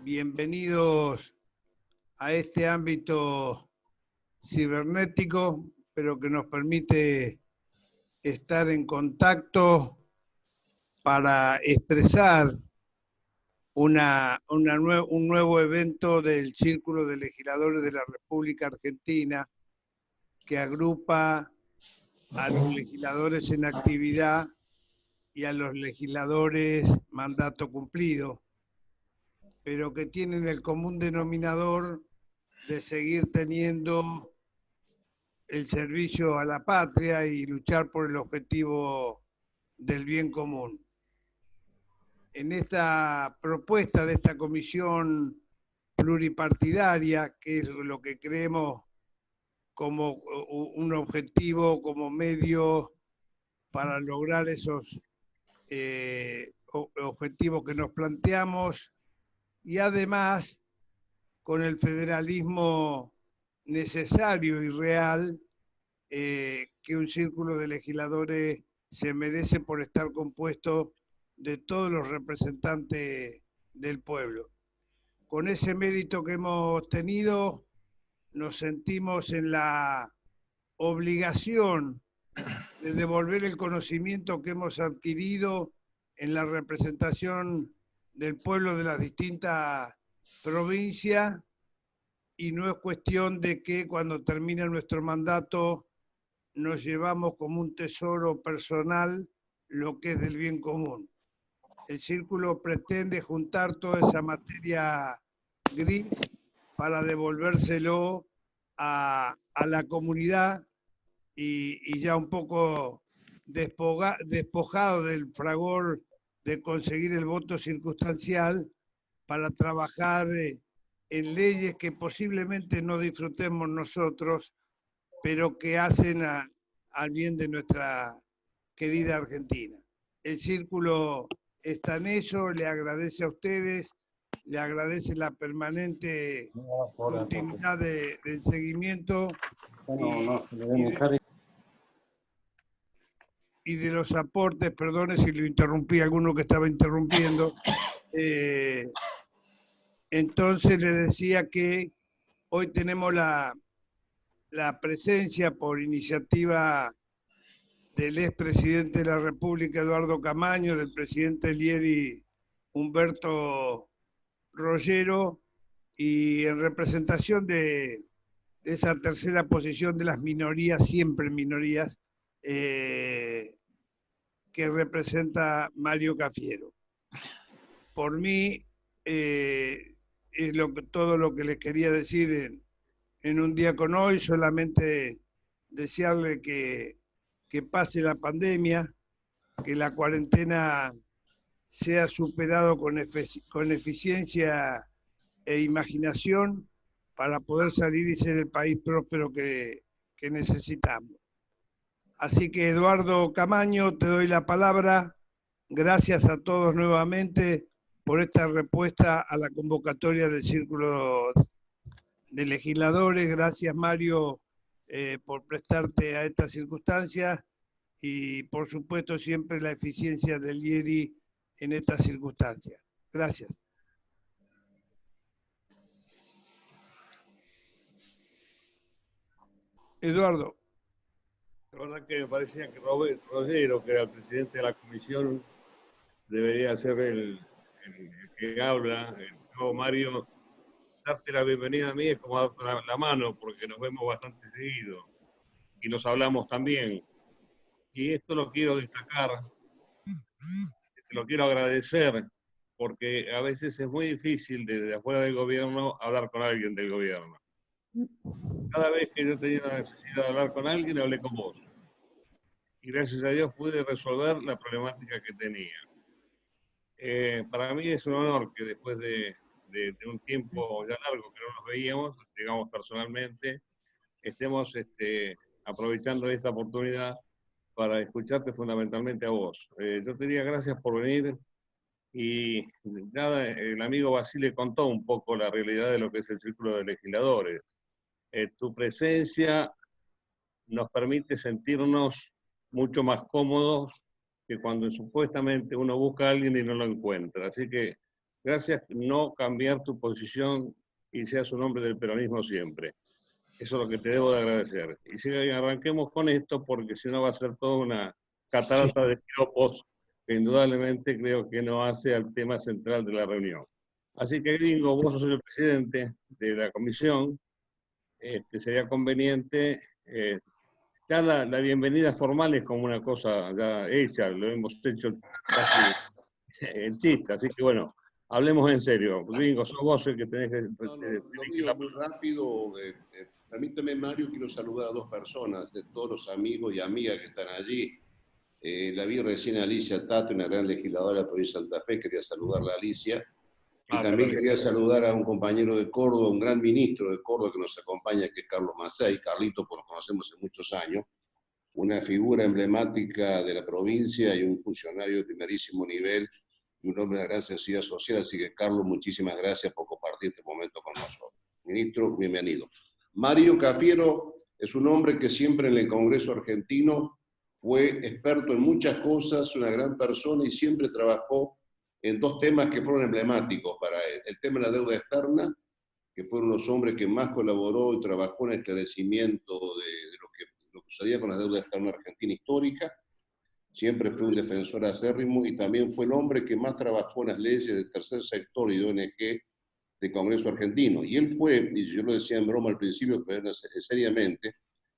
Bienvenidos a este ámbito cibernético, pero que nos permite estar en contacto para expresar un nuevo evento del Círculo de Legisladores de la República Argentina, que agrupa a los legisladores en actividad y a los legisladores mandato cumplido, pero que tienen el común denominador de seguir teniendo el servicio a la patria y luchar por el objetivo del bien común. En esta propuesta de esta comisión pluripartidaria, que es lo que creemos como un objetivo, como medio para lograr esos objetivos que nos planteamos, y además con el federalismo necesario y real que un círculo de legisladores se merece por estar compuesto de todos los representantes del pueblo. Con ese mérito que hemos tenido, nos sentimos en la obligación de devolver el conocimiento que hemos adquirido en la representación del pueblo de las distintas provincias, y no es cuestión de que cuando termine nuestro mandato nos llevamos como un tesoro personal lo que es del bien común. El círculo pretende juntar toda esa materia gris para devolvérselo a la comunidad y ya un poco despojado del fragor de conseguir el voto circunstancial para trabajar en leyes que posiblemente no disfrutemos nosotros, pero que hacen al bien de nuestra querida Argentina. El círculo está en eso, le agradece a ustedes, le agradece la permanente continuidad del seguimiento y de los aportes, perdone si lo interrumpí, alguno que estaba interrumpiendo. Entonces le decía que hoy tenemos la presencia por iniciativa del expresidente de la República, Eduardo Camaño, del presidente Lieri, Humberto Rollero, y en representación de esa tercera posición de las minorías, siempre minorías, que representa Mario Cafiero. Por mí, es todo lo que les quería decir en un día con hoy, solamente desearle que pase la pandemia, que la cuarentena sea superado con eficiencia e imaginación para poder salir y ser el país próspero que necesitamos. Así que, Eduardo Camaño, te doy la palabra. Gracias a todos nuevamente por esta respuesta a la convocatoria del Círculo de Legisladores. Gracias, Mario, por prestarte a estas circunstancias, y por supuesto siempre la eficiencia del Lieri en estas circunstancias. Gracias. Eduardo. La verdad que me parecía que Rollero, que era el presidente de la comisión, debería ser el que habla. No, Mario, darte la bienvenida a mí es como darte la mano, porque nos vemos bastante seguido y nos hablamos también. Y esto lo quiero destacar, te lo quiero agradecer, porque a veces es muy difícil desde afuera del gobierno hablar con alguien del gobierno. Cada vez que yo tenía la necesidad de hablar con alguien, hablé con vos. Y gracias a Dios pude resolver la problemática que tenía. Para mí es un honor que después de de un tiempo ya largo que no nos veíamos, digamos personalmente, estemos aprovechando esta oportunidad para escucharte fundamentalmente a vos. Yo te diría gracias por venir y nada, el amigo Basile contó un poco la realidad de lo que es el Círculo de Legisladores. Tu presencia nos permite sentirnos mucho más cómodos que cuando supuestamente uno busca a alguien y no lo encuentra. Así que gracias, no cambiar tu posición y seas un hombre del peronismo siempre. Eso es lo que te debo de agradecer. Y si arranquemos con esto, porque si no va a ser toda una Sí. catarata de piropos que indudablemente creo que no hace al tema central de la reunión. Así que, Gringo, vos sos el presidente de la comisión. Sería conveniente, ya la bienvenida formal es como una cosa ya hecha, lo hemos hecho casi en chiste, así que bueno, hablemos en serio. Gringo, sos vos el que tenés que... No, lo mío muy rápido. Permíteme, Mario, quiero saludar a dos personas, de todos los amigos y amigas que están allí. La vi recién a Alicia Tato, una gran legisladora de la provincia de Santa Fe, quería saludarla a Alicia. Y también quería saludar a un compañero de Córdoba, un gran ministro de Córdoba que nos acompaña, que es Carlos Macei. Carlito, pues lo conocemos hace muchos años, una figura emblemática de la provincia y un funcionario de primerísimo nivel y un hombre de gran sensibilidad social. Así que, Carlos, muchísimas gracias por compartir este momento con nosotros. Ministro, bienvenido. Mario Cafiero es un hombre que siempre en el Congreso argentino fue experto en muchas cosas, una gran persona y siempre trabajó en dos temas que fueron emblemáticos para él. El tema de la deuda externa, que fueron los hombres que más colaboró y trabajó en el esclarecimiento de lo que sucedía con la deuda externa argentina histórica. Siempre fue un defensor acérrimo y también fue el hombre que más trabajó en las leyes del tercer sector y de ONG del Congreso argentino. Y él fue, y yo lo decía en broma al principio, pero seriamente,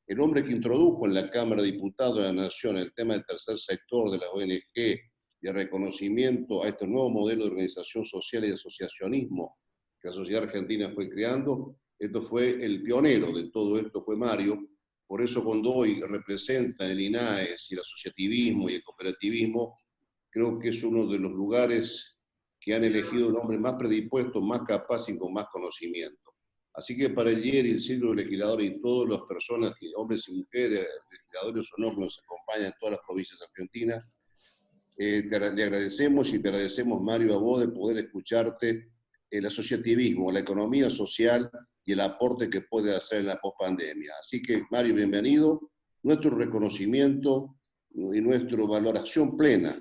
el hombre que introdujo en la Cámara de Diputados de la Nación el tema del tercer sector, de la ONG, y el reconocimiento a este nuevo modelo de organización social y de asociacionismo que la sociedad argentina fue creando. Esto fue el pionero de todo esto, fue Mario. Por eso cuando hoy representan el INAES y el asociativismo y el cooperativismo, creo que es uno de los lugares que han elegido un hombre más predispuesto, más capaz y con más conocimiento. Así que para el IER y el Círculo de Legisladores y todas las personas, hombres y mujeres, legisladores o no, que nos acompañan en todas las provincias argentinas, le agradecemos y te agradecemos, Mario, a vos de poder escucharte el asociativismo, la economía social y el aporte que puede hacer en la pospandemia. Así que, Mario, bienvenido. Nuestro reconocimiento y nuestra valoración plena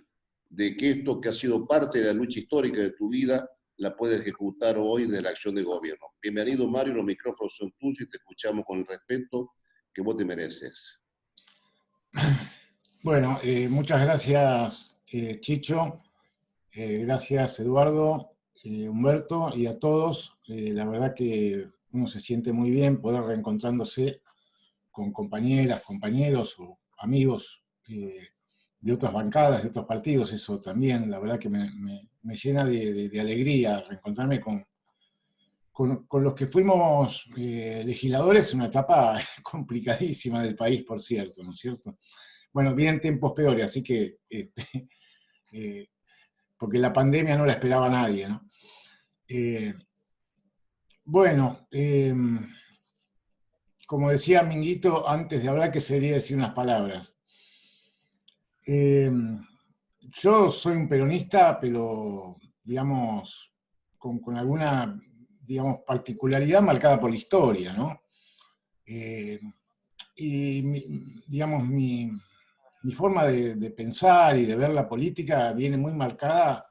de que esto que ha sido parte de la lucha histórica de tu vida la puedes ejecutar hoy de la acción de gobierno. Bienvenido, Mario, los micrófonos son tuyos y te escuchamos con el respeto que vos te mereces. Bueno, muchas gracias, Chicho. Gracias, Eduardo, Humberto y a todos. La verdad que uno se siente muy bien poder reencontrándose con compañeras, compañeros o amigos de otras bancadas, de otros partidos. Eso también, la verdad que me llena de alegría reencontrarme con los que fuimos legisladores en una etapa complicadísima del país, por cierto, ¿no es cierto? Bueno, vienen tiempos peores, así que porque la pandemia no la esperaba nadie, ¿no? Bueno, como decía Minguito, antes de hablar, que sería decir unas palabras. Yo soy un peronista, pero, digamos, con alguna, digamos, particularidad marcada por la historia, ¿no? Y, digamos, mi forma de pensar y de ver la política viene muy marcada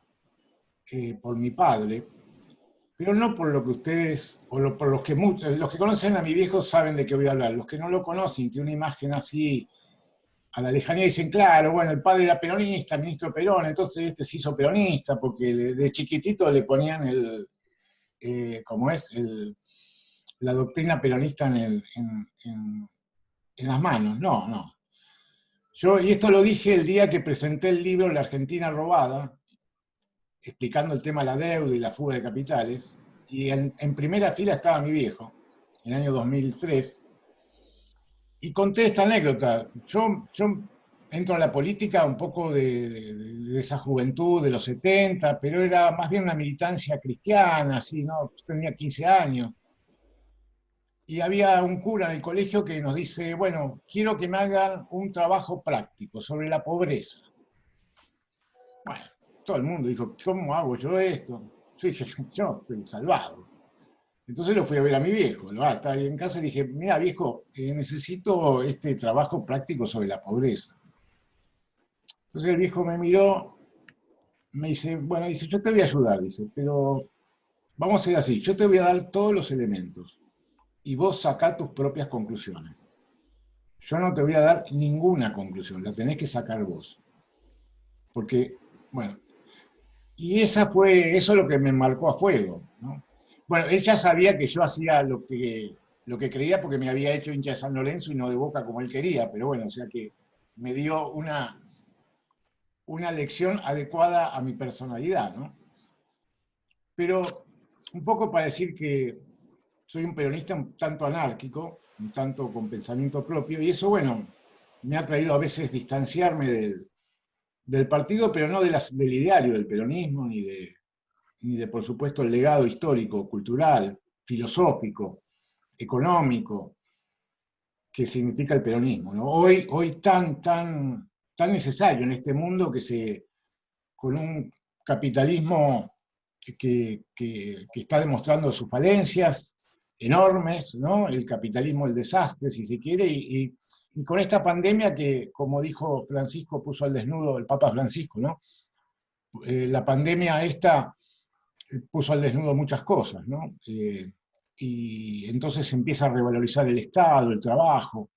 por mi padre, pero no por lo que ustedes, o por los que conocen a mi viejo saben de qué voy a hablar. Los que no lo conocen, tiene una imagen así a la lejanía, dicen, claro, bueno, el padre era peronista, ministro Perón, entonces este se hizo peronista, porque de chiquitito le ponían la doctrina peronista en las manos. No, no. Y esto lo dije el día que presenté el libro La Argentina robada, explicando el tema de la deuda y la fuga de capitales, y en primera fila estaba mi viejo, en el año 2003, y conté esta anécdota. Yo entro a la política un poco de esa juventud de los 70, pero era más bien una militancia cristiana, así, ¿no? Tenía 15 años. Y había un cura en el colegio que nos dice, bueno, quiero que me hagan un trabajo práctico sobre la pobreza. Bueno, todo el mundo dijo, ¿cómo hago yo esto? Yo dije, yo estoy salvado. Entonces lo fui a ver a mi viejo, ¿no? Estaba ahí en casa y dije, mira viejo, necesito este trabajo práctico sobre la pobreza. Entonces el viejo me miró, me dice, bueno, dice, yo te voy a ayudar, dice, pero vamos a hacer así, yo te voy a dar todos los elementos y vos sacá tus propias conclusiones. Yo no te voy a dar ninguna conclusión, la tenés que sacar vos. Porque, bueno, y eso es lo que me marcó a fuego, ¿no? Bueno, él ya sabía que yo hacía lo que creía porque me había hecho hincha de San Lorenzo y no de Boca como él quería, pero bueno, o sea que me dio una lección adecuada a mi personalidad, ¿no? Pero un poco para decir que soy un peronista un tanto anárquico, un tanto con pensamiento propio, y eso, bueno, me ha traído a veces distanciarme del partido, pero no del ideario del peronismo, ni de, por supuesto, el legado histórico, cultural, filosófico, económico, que significa el peronismo, ¿no? Hoy tan necesario en este mundo con un capitalismo que está demostrando sus falencias enormes, ¿no? El capitalismo, el desastre, si se quiere, y con esta pandemia que, como dijo Francisco, puso al desnudo el Papa Francisco, ¿no? La pandemia esta puso al desnudo muchas cosas, ¿no? Y entonces se empieza a revalorizar el Estado, el trabajo.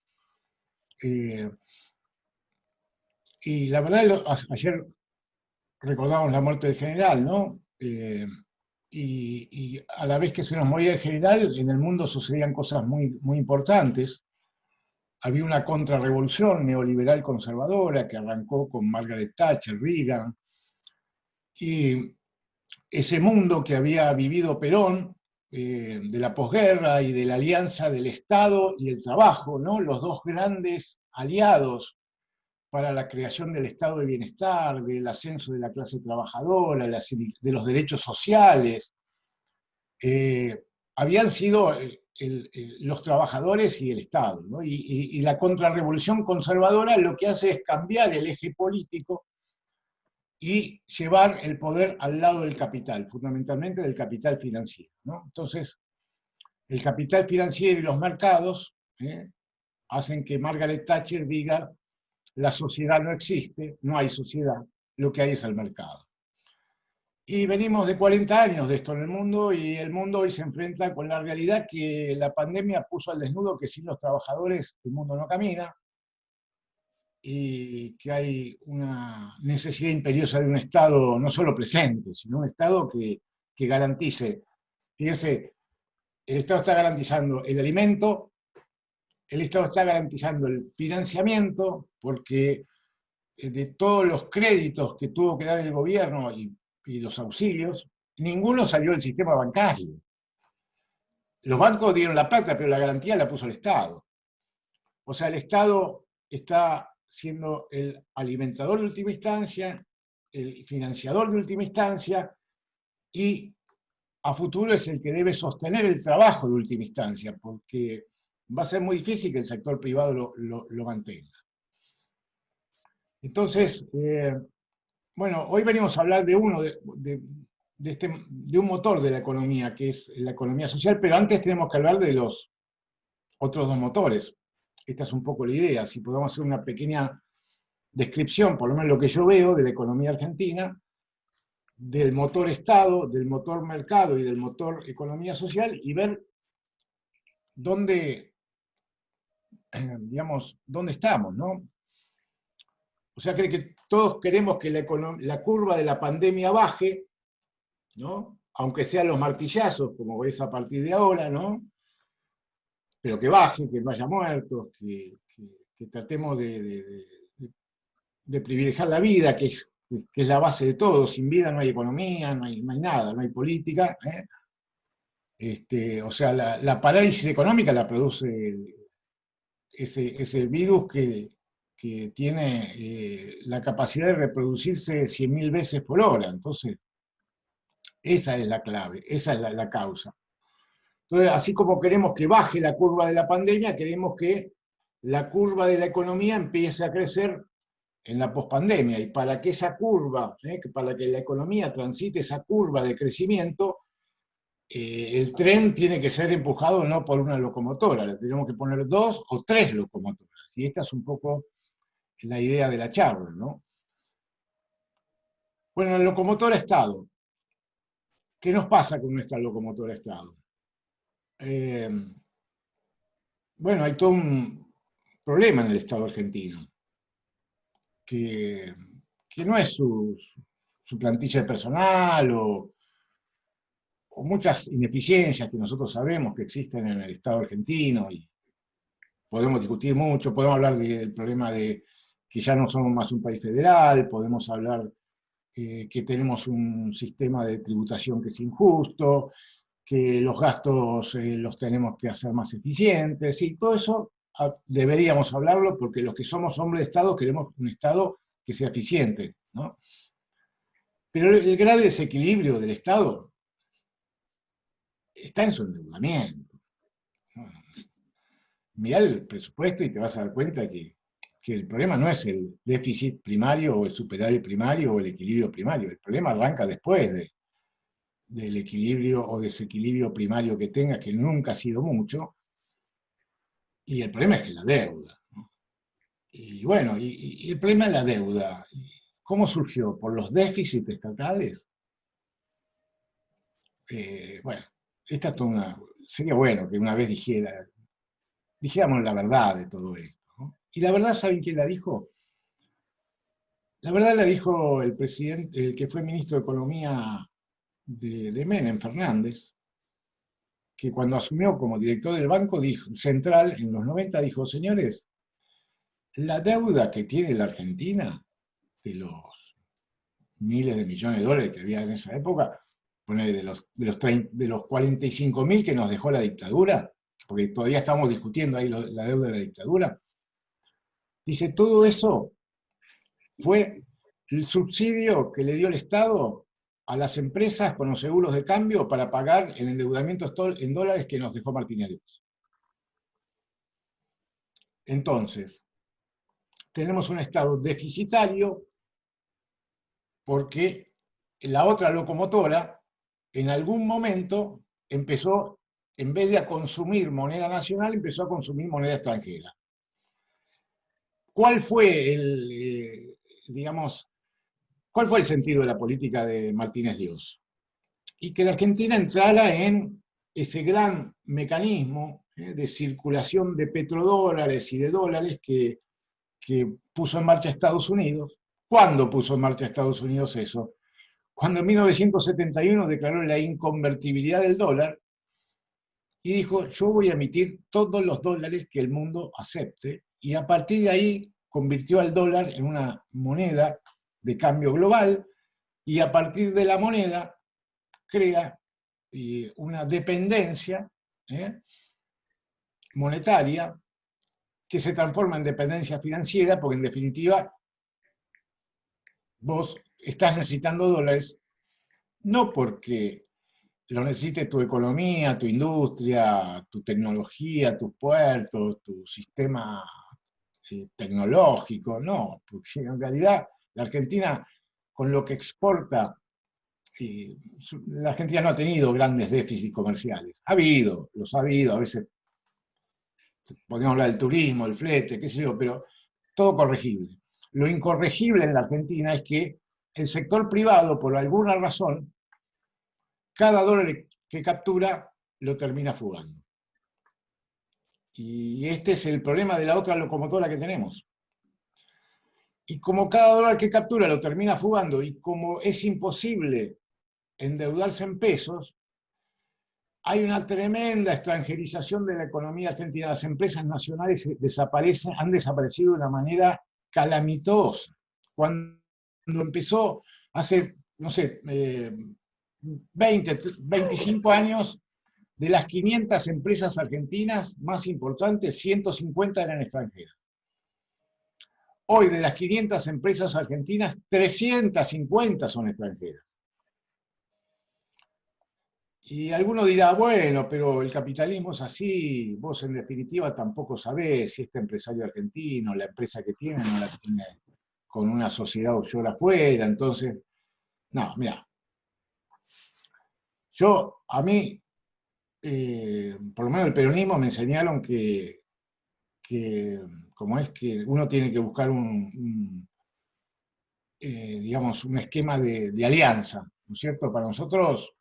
Eh, y la verdad, ayer recordamos la muerte del general, ¿no? Y a la vez que se nos moría el general, en el mundo sucedían cosas muy importantes. Había una contrarrevolución neoliberal conservadora que arrancó con Margaret Thatcher, Reagan, y ese mundo que había vivido Perón, de la posguerra y de la alianza del Estado y el trabajo, ¿no? Los dos grandes aliados para la creación del estado de bienestar, del ascenso de la clase trabajadora, de los derechos sociales, habían sido los trabajadores y el Estado, ¿no? Y la contrarrevolución conservadora lo que hace es cambiar el eje político y llevar el poder al lado del capital, fundamentalmente del capital financiero, ¿no? Entonces, el capital financiero y los mercados hacen que Margaret Thatcher diga: la sociedad no existe, no hay sociedad, lo que hay es el mercado. Y venimos de 40 años de esto en el mundo, y el mundo hoy se enfrenta con la realidad que la pandemia puso al desnudo, que sin los trabajadores el mundo no camina, y que hay una necesidad imperiosa de un Estado no solo presente, sino un Estado que garantice. Fíjense, el Estado está garantizando el alimento, el Estado está garantizando el financiamiento, porque de todos los créditos que tuvo que dar el gobierno y los auxilios, ninguno salió del sistema bancario. Los bancos dieron la plata, pero la garantía la puso el Estado. O sea, el Estado está siendo el alimentador de última instancia, el financiador de última instancia, y a futuro es el que debe sostener el trabajo de última instancia, porque va a ser muy difícil que el sector privado lo mantenga. Entonces, bueno, hoy venimos a hablar de un motor de la economía, que es la economía social, pero antes tenemos que hablar de los otros dos motores. Esta es un poco la idea, si podemos hacer una pequeña descripción, por lo menos lo que yo veo de la economía argentina, del motor Estado, del motor mercado y del motor economía social, y ver dónde, digamos, dónde estamos, ¿no? O sea, que todos queremos que la curva de la pandemia baje, ¿no? Aunque sean los martillazos, como ves a partir de ahora, ¿no? Pero que baje, que no haya muertos, que tratemos de privilegiar la vida, que es la base de todo. Sin vida no hay economía, no hay nada, no hay política. O sea, la parálisis económica la produce ese virus que tiene la capacidad de reproducirse 100.000 veces por hora. Entonces, esa es la clave, esa es la causa. Entonces, así como queremos que baje la curva de la pandemia, queremos que la curva de la economía empiece a crecer en la pospandemia. Y para que esa curva, para que la economía transite esa curva de crecimiento, el tren tiene que ser empujado no por una locomotora, le tenemos que poner 2 o 3 locomotoras. Y esta es un poco la idea de la charla, ¿no? Bueno, la locomotora Estado. ¿Qué nos pasa con nuestra locomotora Estado? Bueno, hay todo un problema en el Estado argentino, que no es su plantilla de personal o muchas ineficiencias que nosotros sabemos que existen en el Estado argentino, y podemos discutir mucho, podemos hablar del problema de que ya no somos más un país federal, podemos hablar que tenemos un sistema de tributación que es injusto, que los gastos los tenemos que hacer más eficientes, y todo eso deberíamos hablarlo, porque los que somos hombres de Estado queremos un Estado que sea eficiente, ¿no? Pero el grave desequilibrio del Estado está en su endeudamiento. Mirá el presupuesto y te vas a dar cuenta que el problema no es el déficit primario o el superávit primario o el equilibrio primario. El problema arranca después del equilibrio o desequilibrio primario que tengas, que nunca ha sido mucho, y el problema es que la deuda, ¿no? Y bueno, y el problema de la deuda, ¿cómo surgió? ¿Por los déficits estatales? Bueno, esta es toda sería bueno que una vez dijéramos la verdad de todo esto, ¿no? Y la verdad, ¿saben quién la dijo? La verdad la dijo el presidente, el que fue ministro de Economía de Menem, Fernández, que cuando asumió como director del Banco Central en los 90 dijo: señores, la deuda que tiene la Argentina, de los miles de millones de dólares que había en esa época, de los 45.000 que nos dejó la dictadura, porque todavía estamos discutiendo ahí la deuda de la dictadura, dice, todo eso fue el subsidio que le dio el Estado a las empresas con los seguros de cambio para pagar el endeudamiento en dólares que nos dejó Martínez Dios. Entonces, tenemos un Estado deficitario porque la otra locomotora en algún momento empezó, en vez de consumir moneda nacional, empezó a consumir moneda extranjera. ¿Cuál fue cuál fue el sentido de la política de Martínez Dios? Y que la Argentina entrara en ese gran mecanismo de circulación de petrodólares y de dólares que puso en marcha Estados Unidos. ¿Cuándo puso en marcha Estados Unidos eso? Cuando en 1971 declaró la inconvertibilidad del dólar y dijo, yo voy a emitir todos los dólares que el mundo acepte, y a partir de ahí convirtió al dólar en una moneda de cambio global, y a partir de la moneda crea una dependencia monetaria que se transforma en dependencia financiera, porque en definitiva vos estás necesitando dólares no porque lo necesite tu economía, tu industria, tu tecnología, tus puertos, tu sistema tecnológico, no, porque en realidad la Argentina, con lo que exporta, la Argentina no ha tenido grandes déficits comerciales. Los ha habido, a veces podemos hablar del turismo, el flete, qué sé yo, pero todo corregible. Lo incorregible en la Argentina es que el sector privado, por alguna razón, cada dólar que captura lo termina fugando. Y este es el problema de la otra locomotora que tenemos. Y como cada dólar que captura lo termina fugando, y como es imposible endeudarse en pesos, hay una tremenda extranjerización de la economía argentina. Las empresas nacionales han desaparecido de una manera calamitosa. Cuando empezó hace, no sé, 25 años, de las 500 empresas argentinas más importantes, 150 eran extranjeras. Hoy de las 500 empresas argentinas, 350 son extranjeras. Y alguno dirá, bueno, pero el capitalismo es así, vos en definitiva tampoco sabés si este empresario argentino, la empresa que tiene, no la tiene con una sociedad offshore afuera, entonces, no, mira, a mí, por lo menos el peronismo me enseñaron que como es que uno tiene que buscar digamos, un esquema de alianza, ¿no es cierto? Para nosotros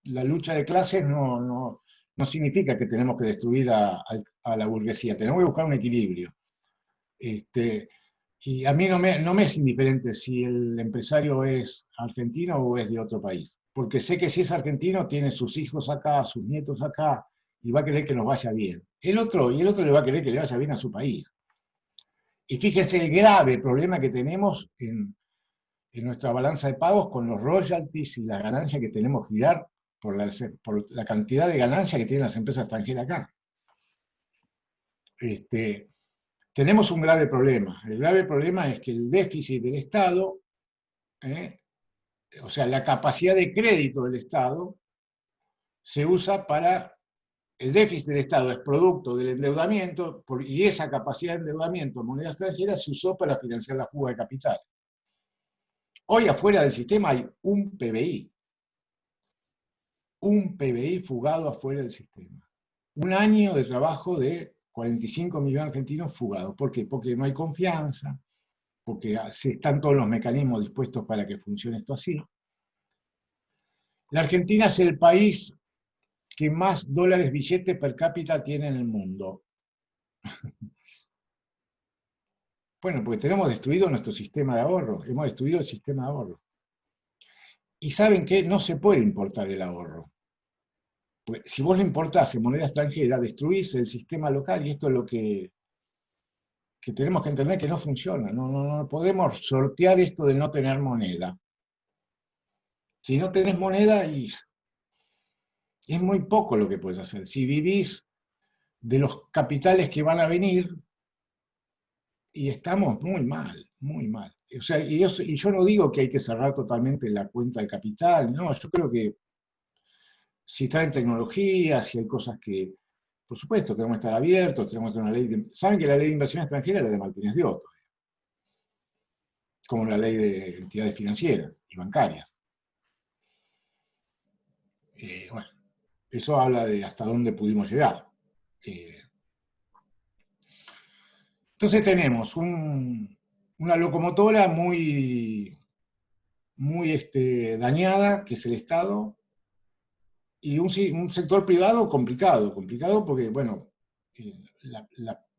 la lucha de clases no significa que tenemos que destruir a la burguesía, tenemos que buscar un equilibrio. Y a mí no me es indiferente si el empresario es argentino o es de otro país, porque sé que si es argentino tiene sus hijos acá, sus nietos acá, y va a querer que nos vaya bien. Y el otro le va a querer que le vaya bien a su país. Y fíjense el grave problema que tenemos en nuestra balanza de pagos con los royalties y la ganancia que tenemos que girar por la cantidad de ganancia que tienen las empresas extranjeras acá. Tenemos un grave problema. El grave problema es que el déficit del Estado, o sea, la capacidad de crédito del Estado, se usa para... El déficit del Estado es producto del endeudamiento, y esa capacidad de endeudamiento en moneda extranjera se usó para financiar la fuga de capital. Hoy afuera del sistema hay un PBI fugado afuera del sistema. Un año de trabajo de 45 millones de argentinos fugados. ¿Por qué? Porque no hay confianza, porque están todos los mecanismos dispuestos para que funcione esto así. La Argentina es el país que más dólares billetes per cápita tiene en el mundo. Bueno, porque tenemos destruido nuestro sistema de ahorro, hemos destruido el sistema de ahorro. Y ¿saben qué? No se puede importar el ahorro. Pues si vos lo importás en moneda extranjera, destruís el sistema local, y esto es lo que tenemos que entender que no funciona. No podemos sortear esto de no tener moneda. Si no tenés moneda, es muy poco lo que puedes hacer. Si vivís de los capitales que van a venir, y estamos muy mal, muy mal. O sea, y yo no digo que hay que cerrar totalmente la cuenta de capital, no, yo creo que si traen tecnología, si hay cosas que, por supuesto, tenemos que estar abiertos, tenemos que tener una ley de... Saben que la ley de inversión extranjera es la de Martínez de Otto, como la ley de entidades financieras y bancarias. Bueno, eso habla de hasta dónde pudimos llegar. Entonces tenemos una locomotora muy dañada, que es el Estado, y un sector privado complicado porque, bueno,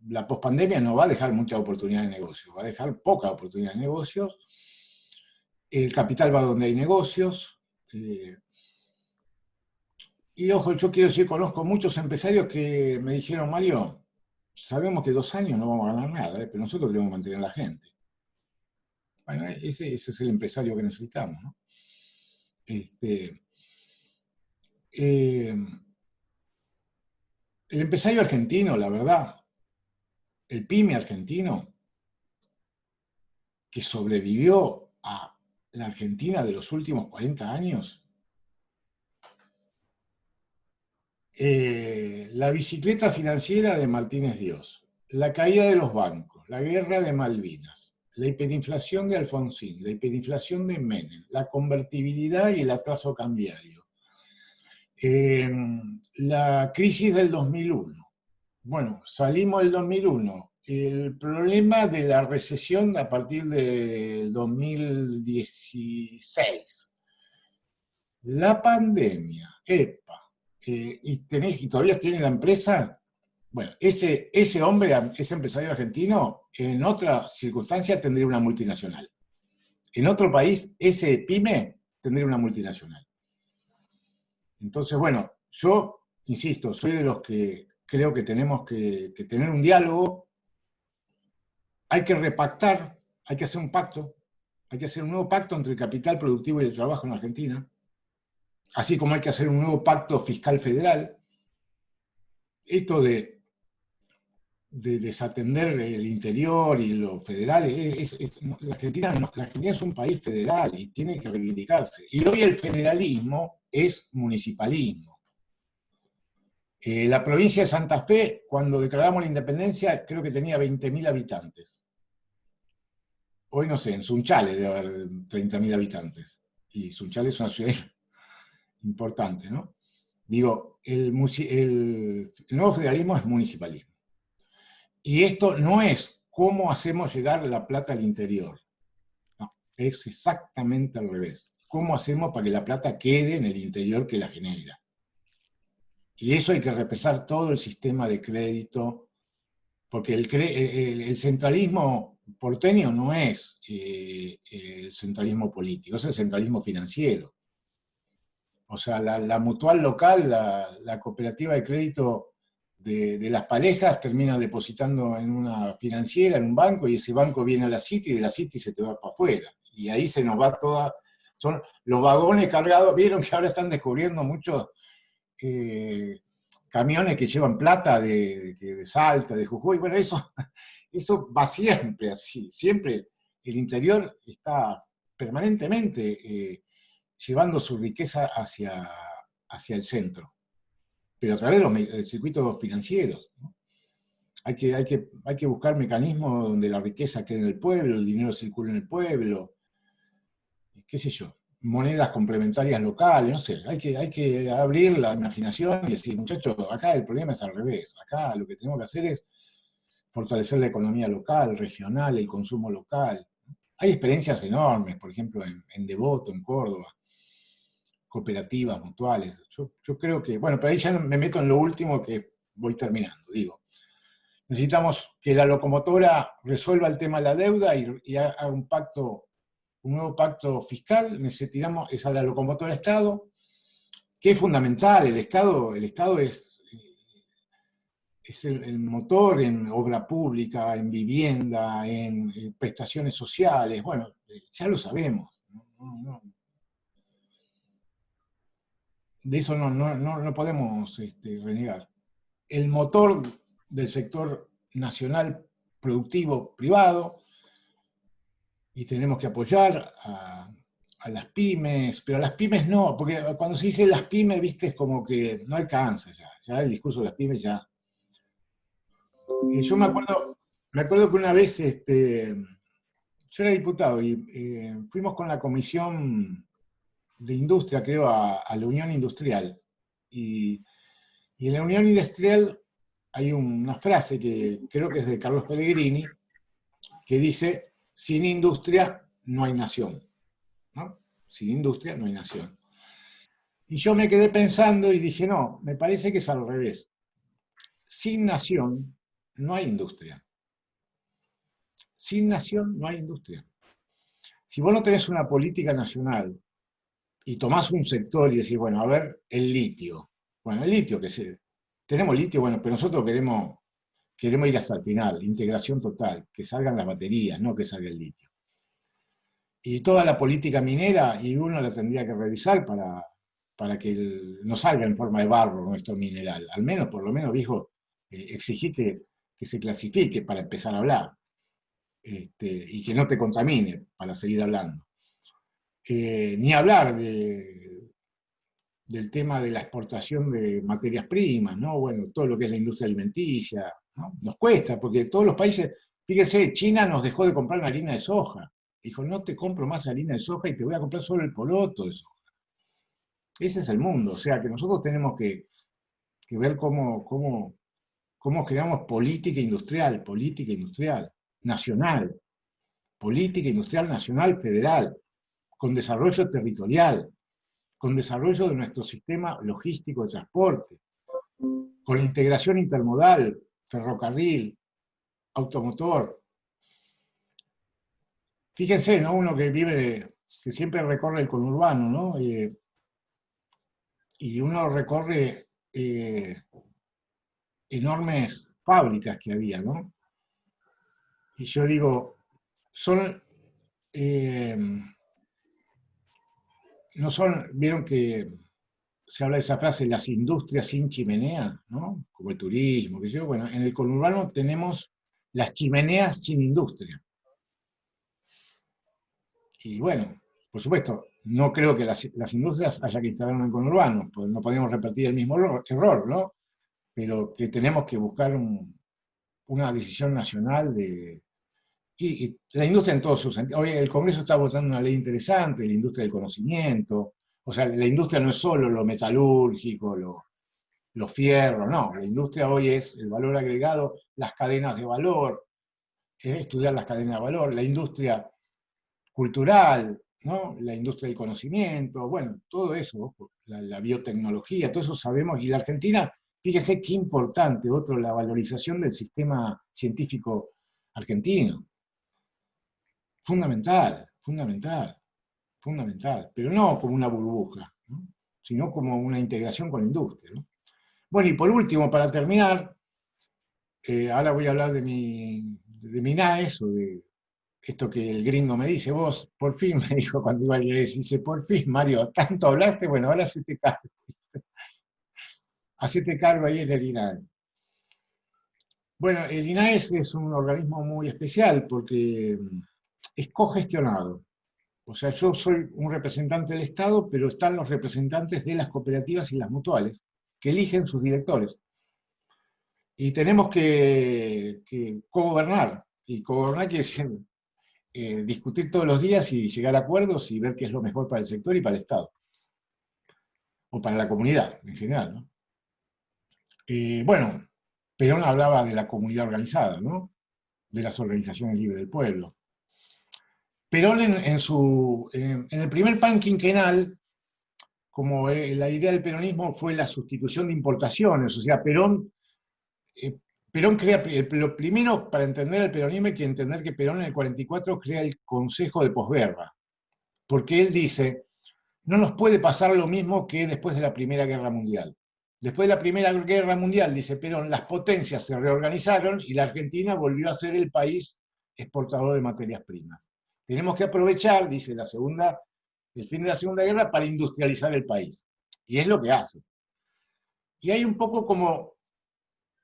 la pospandemia no va a dejar mucha oportunidad de negocio, va a dejar poca oportunidad de negocios, el capital va donde hay negocios, y ojo, yo quiero decir, conozco muchos empresarios que me dijeron, Mario, sabemos que 2 años no vamos a ganar nada, pero nosotros queremos mantener a la gente. Bueno, ese es el empresario que necesitamos, ¿no? El empresario argentino, la verdad, el pyme argentino, que sobrevivió a la Argentina de los últimos 40 años, la bicicleta financiera de Martínez Dios, la caída de los bancos, la guerra de Malvinas, la hiperinflación de Alfonsín, la hiperinflación de Menem, la convertibilidad y el atraso cambiario, la crisis del 2001. Bueno, salimos del 2001. El problema de la recesión a partir del 2016. La pandemia, y todavía tiene la empresa. Bueno, ese hombre, ese empresario argentino, en otra circunstancia tendría una multinacional. En otro país, ese pyme tendría una multinacional. Entonces, bueno, yo, insisto, soy de los que creo que tenemos que tener un diálogo, hay que repactar, hay que hacer un pacto, hay que hacer un nuevo pacto entre el capital productivo y el trabajo en Argentina, así como hay que hacer un nuevo pacto fiscal federal. Esto de de desatender el interior y lo federal. La Argentina es un país federal y tiene que reivindicarse. Y hoy el federalismo es municipalismo. La provincia de Santa Fe, cuando declaramos la independencia, creo que tenía 20.000 habitantes. Hoy no sé, en Sunchales debe haber 30.000 habitantes. Y Sunchales es una ciudad importante, ¿no? Digo, el nuevo federalismo es municipalismo. Y esto no es cómo hacemos llegar la plata al interior. No, es exactamente al revés. ¿Cómo hacemos para que la plata quede en el interior que la genera? Y eso hay que repensar todo el sistema de crédito, porque el centralismo porteño no es el centralismo político, es el centralismo financiero. O sea, la mutual local, la cooperativa de crédito de las parejas termina depositando en una financiera, en un banco, y ese banco viene a la City y de la City se te va para afuera. Y ahí se nos va toda... Son los vagones cargados. Vieron que ahora están descubriendo muchos camiones que llevan plata de Salta, de Jujuy. Bueno, eso va siempre así. Siempre el interior está permanentemente llevando su riqueza hacia el centro, pero a través de los circuitos financieros, ¿no? Hay que buscar mecanismos donde la riqueza quede en el pueblo, el dinero circule en el pueblo, qué sé yo, monedas complementarias locales, no sé, hay que abrir la imaginación y decir, muchachos, acá el problema es al revés, acá lo que tenemos que hacer es fortalecer la economía local, regional, el consumo local. Hay experiencias enormes, por ejemplo, en Devoto, en Córdoba, cooperativas, mutuales. Yo creo que, bueno, pero ahí ya me meto en lo último que voy terminando, digo. Necesitamos que la locomotora resuelva el tema de la deuda y haga un nuevo pacto fiscal. Necesitamos esa la locomotora Estado, que es fundamental. El Estado es el motor en obra pública, en vivienda, en prestaciones sociales. Bueno, ya lo sabemos. De eso no podemos renegar. El motor del sector nacional productivo privado, y tenemos que apoyar a las pymes, pero a las pymes no, porque cuando se dice las pymes, viste, es como que no alcanza ya el discurso de las pymes ya. Yo me acuerdo que una vez, yo era diputado y fuimos con la comisión de industria, creo, a la Unión Industrial. Y en la Unión Industrial hay una frase que creo que es de Carlos Pellegrini, que dice, sin industria no hay nación, ¿no? Sin industria no hay nación. Y yo me quedé pensando y dije, no, me parece que es al revés. Sin nación no hay industria. Sin nación no hay industria. Si vos no tenés una política nacional y tomás un sector y decís, bueno, a ver, el litio. Bueno, el litio, tenemos litio, bueno, pero nosotros queremos ir hasta el final, integración total, que salgan las baterías, no que salga el litio. Y toda la política minera, y uno la tendría que revisar para que no salga en forma de barro nuestro mineral. Al menos, por lo menos, viejo, exigir que se clasifique para empezar a hablar. Y que no te contamine para seguir hablando. Ni hablar del tema de la exportación de materias primas, ¿no? Bueno, todo lo que es la industria alimenticia, ¿no? Nos cuesta, porque todos los países, fíjense, China nos dejó de comprar la harina de soja. Dijo, no te compro más harina de soja y te voy a comprar solo el poroto de soja. Ese es el mundo, o sea que nosotros tenemos que ver cómo creamos política industrial nacional, política industrial nacional federal, con desarrollo territorial, con desarrollo de nuestro sistema logístico de transporte, con integración intermodal, ferrocarril, automotor. Fíjense, ¿no? Uno que siempre recorre el conurbano, ¿no? Y uno recorre enormes fábricas que había, ¿no? Y yo digo, no son, vieron que se habla de esa frase, las industrias sin chimenea, ¿no? Como el turismo, qué sé yo. Bueno, en el conurbano tenemos las chimeneas sin industria. Y bueno, por supuesto, no creo que las industrias haya que instalar en el conurbano, pues no podemos repetir el mismo error, ¿no? Pero que tenemos que buscar una decisión nacional y la industria en todos sus sentidos. Hoy el Congreso está votando una ley interesante, la industria del conocimiento. O sea, la industria no es solo lo metalúrgico, lo fierro, no. La industria hoy es el valor agregado, las cadenas de valor, estudiar las cadenas de valor, la industria cultural, ¿no? La industria del conocimiento, bueno, todo eso, la biotecnología, todo eso sabemos. Y la Argentina, fíjese qué importante, la valorización del sistema científico argentino. Fundamental, fundamental, fundamental, pero no como una burbuja, ¿no? Sino como una integración con la industria, ¿no? Bueno, y por último, para terminar, ahora voy a hablar de mi NAES, o de esto que el gringo me dice, vos, por fin, me dijo cuando iba a leer, dice, por fin, Mario, tanto hablaste, bueno, ahora hacete cargo. Hacete cargo ahí en el INAES. Bueno, el INAES es un organismo muy especial porque es cogestionado. O sea, yo soy un representante del Estado, pero están los representantes de las cooperativas y las mutuales, que eligen sus directores. Y tenemos que cogobernar. Y cogobernar quiere decir discutir todos los días y llegar a acuerdos y ver qué es lo mejor para el sector y para el Estado. O para la comunidad en general, ¿no? Bueno, Perón hablaba de la comunidad organizada, ¿no? De las organizaciones libres del pueblo. Perón en el primer plan quinquenal, como la idea del peronismo fue la sustitución de importaciones, o sea, Perón crea, lo primero para entender el peronismo hay que entender que Perón en el 44 crea el Consejo de Posguerra, porque él dice, no nos puede pasar lo mismo que después de la Primera Guerra Mundial. Después de la Primera Guerra Mundial, dice Perón, las potencias se reorganizaron y la Argentina volvió a ser el país exportador de materias primas. Tenemos que aprovechar, dice el fin de la Segunda Guerra, para industrializar el país. Y es lo que hace. Y hay un poco como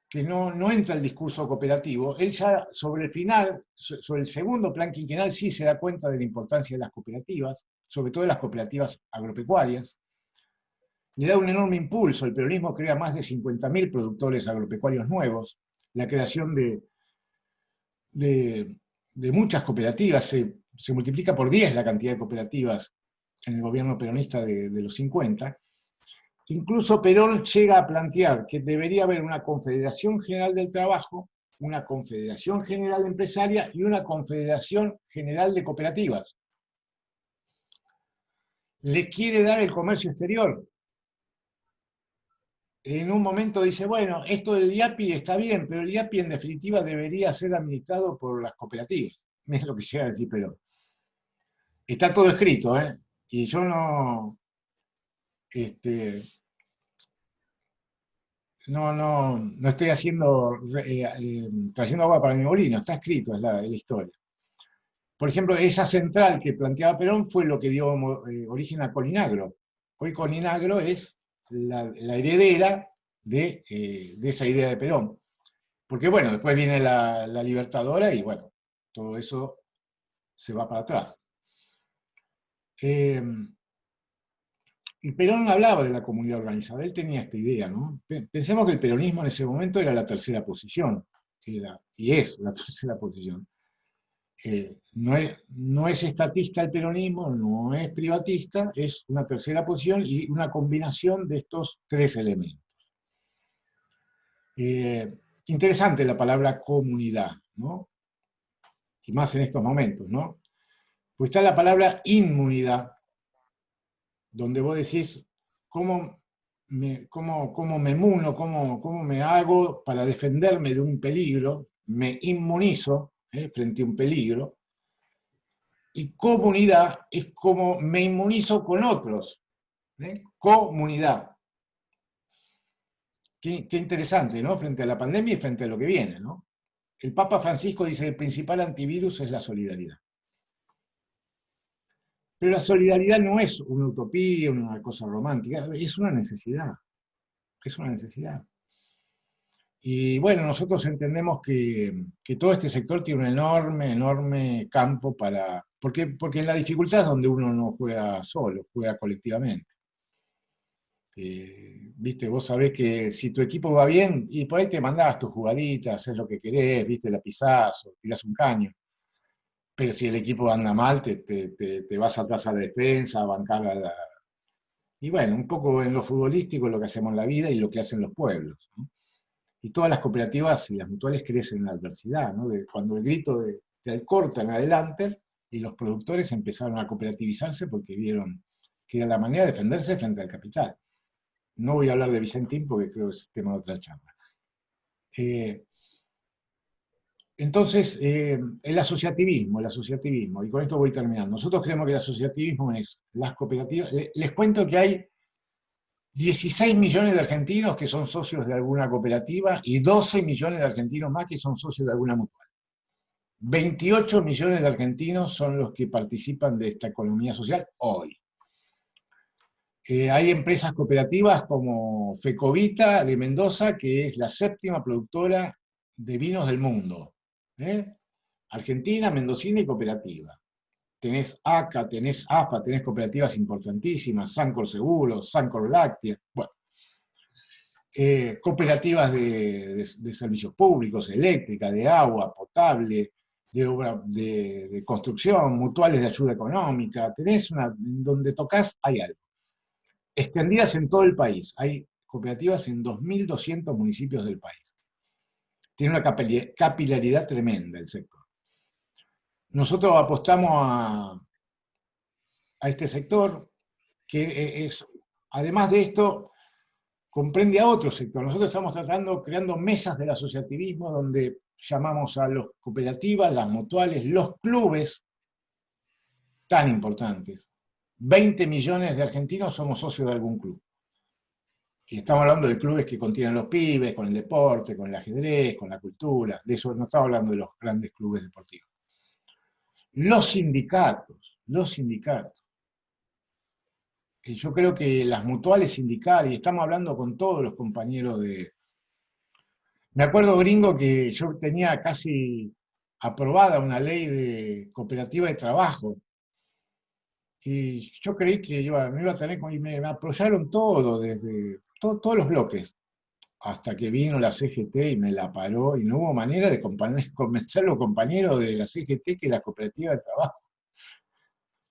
que no entra el discurso cooperativo. Él ya sobre el final, sobre el segundo plan quinquenal, sí se da cuenta de la importancia de las cooperativas, sobre todo de las cooperativas agropecuarias. Le da un enorme impulso. El peronismo crea más de 50.000 productores agropecuarios nuevos. La creación de muchas cooperativas, se multiplica por 10 la cantidad de cooperativas en el gobierno peronista de los 50. Incluso Perón llega a plantear que debería haber una Confederación General del Trabajo, una Confederación General Empresaria y una Confederación General de Cooperativas. Le quiere dar el comercio exterior. En un momento dice, bueno, esto del IAPI está bien, pero el IAPI en definitiva debería ser administrado por las cooperativas. Es lo que llega a decir Perón. Está todo escrito, ¿eh? Y yo no estoy trayendo agua para mi molino, está escrito, es la historia. Por ejemplo, esa central que planteaba Perón fue lo que dio origen a Colinagro. Hoy Colinagro es la heredera de esa idea de Perón. Porque bueno, después viene la Libertadora y bueno, todo eso se va para atrás. Y Perón hablaba de la comunidad organizada, él tenía esta idea, ¿no? Pensemos que el peronismo en ese momento era la tercera posición, y es la tercera posición. No es estatista el peronismo, no es privatista, es una tercera posición y una combinación de estos tres elementos. Interesante la palabra comunidad, ¿no? Y más en estos momentos, ¿no? Pues está la palabra inmunidad, donde vos decís, ¿cómo me muno, cómo me hago para defenderme de un peligro? Me inmunizo frente a un peligro. Y comunidad es como me inmunizo con otros. Comunidad. Qué interesante, ¿no? Frente a la pandemia y frente a lo que viene, ¿no? El Papa Francisco dice que el principal antivirus es la solidaridad. Pero la solidaridad no es una utopía, una cosa romántica, es una necesidad. Es una necesidad. Y bueno, nosotros entendemos que todo este sector tiene un enorme, enorme campo para... Porque en la dificultad es donde uno no juega solo, juega colectivamente. Viste, vos sabés que si tu equipo va bien, y por ahí te mandás tus jugaditas, haces lo que querés, viste, la pisás o tirás un caño. Pero si el equipo anda mal, te vas atrás a la defensa, a bancar a la... Y bueno, un poco en lo futbolístico es lo que hacemos en la vida y lo que hacen los pueblos, ¿no? Y todas las cooperativas y las mutuales crecen en la adversidad, ¿no? Cuando el grito de Alcorta en adelante, y los productores empezaron a cooperativizarse porque vieron que era la manera de defenderse frente al capital. No voy a hablar de Vicentín porque creo que es tema de otra charla. Entonces, el asociativismo, y con esto voy terminando. Nosotros creemos que el asociativismo es las cooperativas. Les cuento que hay 16 millones de argentinos que son socios de alguna cooperativa y 12 millones de argentinos más que son socios de alguna mutual. 28 millones de argentinos son los que participan de esta economía social hoy. Hay empresas cooperativas como Fecovita de Mendoza, que es la 7ª productora de vinos del mundo. Argentina, mendocina y cooperativa. Tenés ACA, tenés AFA, tenés cooperativas importantísimas, Sancor Seguros, Sancor Láctea, bueno, cooperativas de servicios públicos, eléctrica, de agua, potable, de obra de construcción, mutuales de ayuda económica, tenés donde tocas hay algo. Extendidas en todo el país, hay cooperativas en 2.200 municipios del país. Tiene una capilaridad tremenda el sector. Nosotros apostamos a este sector, que además de esto, comprende a otro sector. Nosotros estamos creando mesas del asociativismo, donde llamamos a las cooperativas, las mutuales, los clubes, tan importantes. 20 millones de argentinos somos socios de algún club. Y estamos hablando de clubes que contienen los pibes, con el deporte, con el ajedrez, con la cultura. De eso no estamos hablando de los grandes clubes deportivos. Los sindicatos. Yo creo que las mutuales sindicales, y estamos hablando con todos los compañeros de... Me acuerdo, gringo, que yo tenía casi aprobada una ley de cooperativa de trabajo, y yo creí que me iba a tener... Y me apoyaron todo, desde todos los bloques, hasta que vino la CGT y me la paró, y no hubo manera de convencer a los compañeros de la CGT que la cooperativa de trabajo.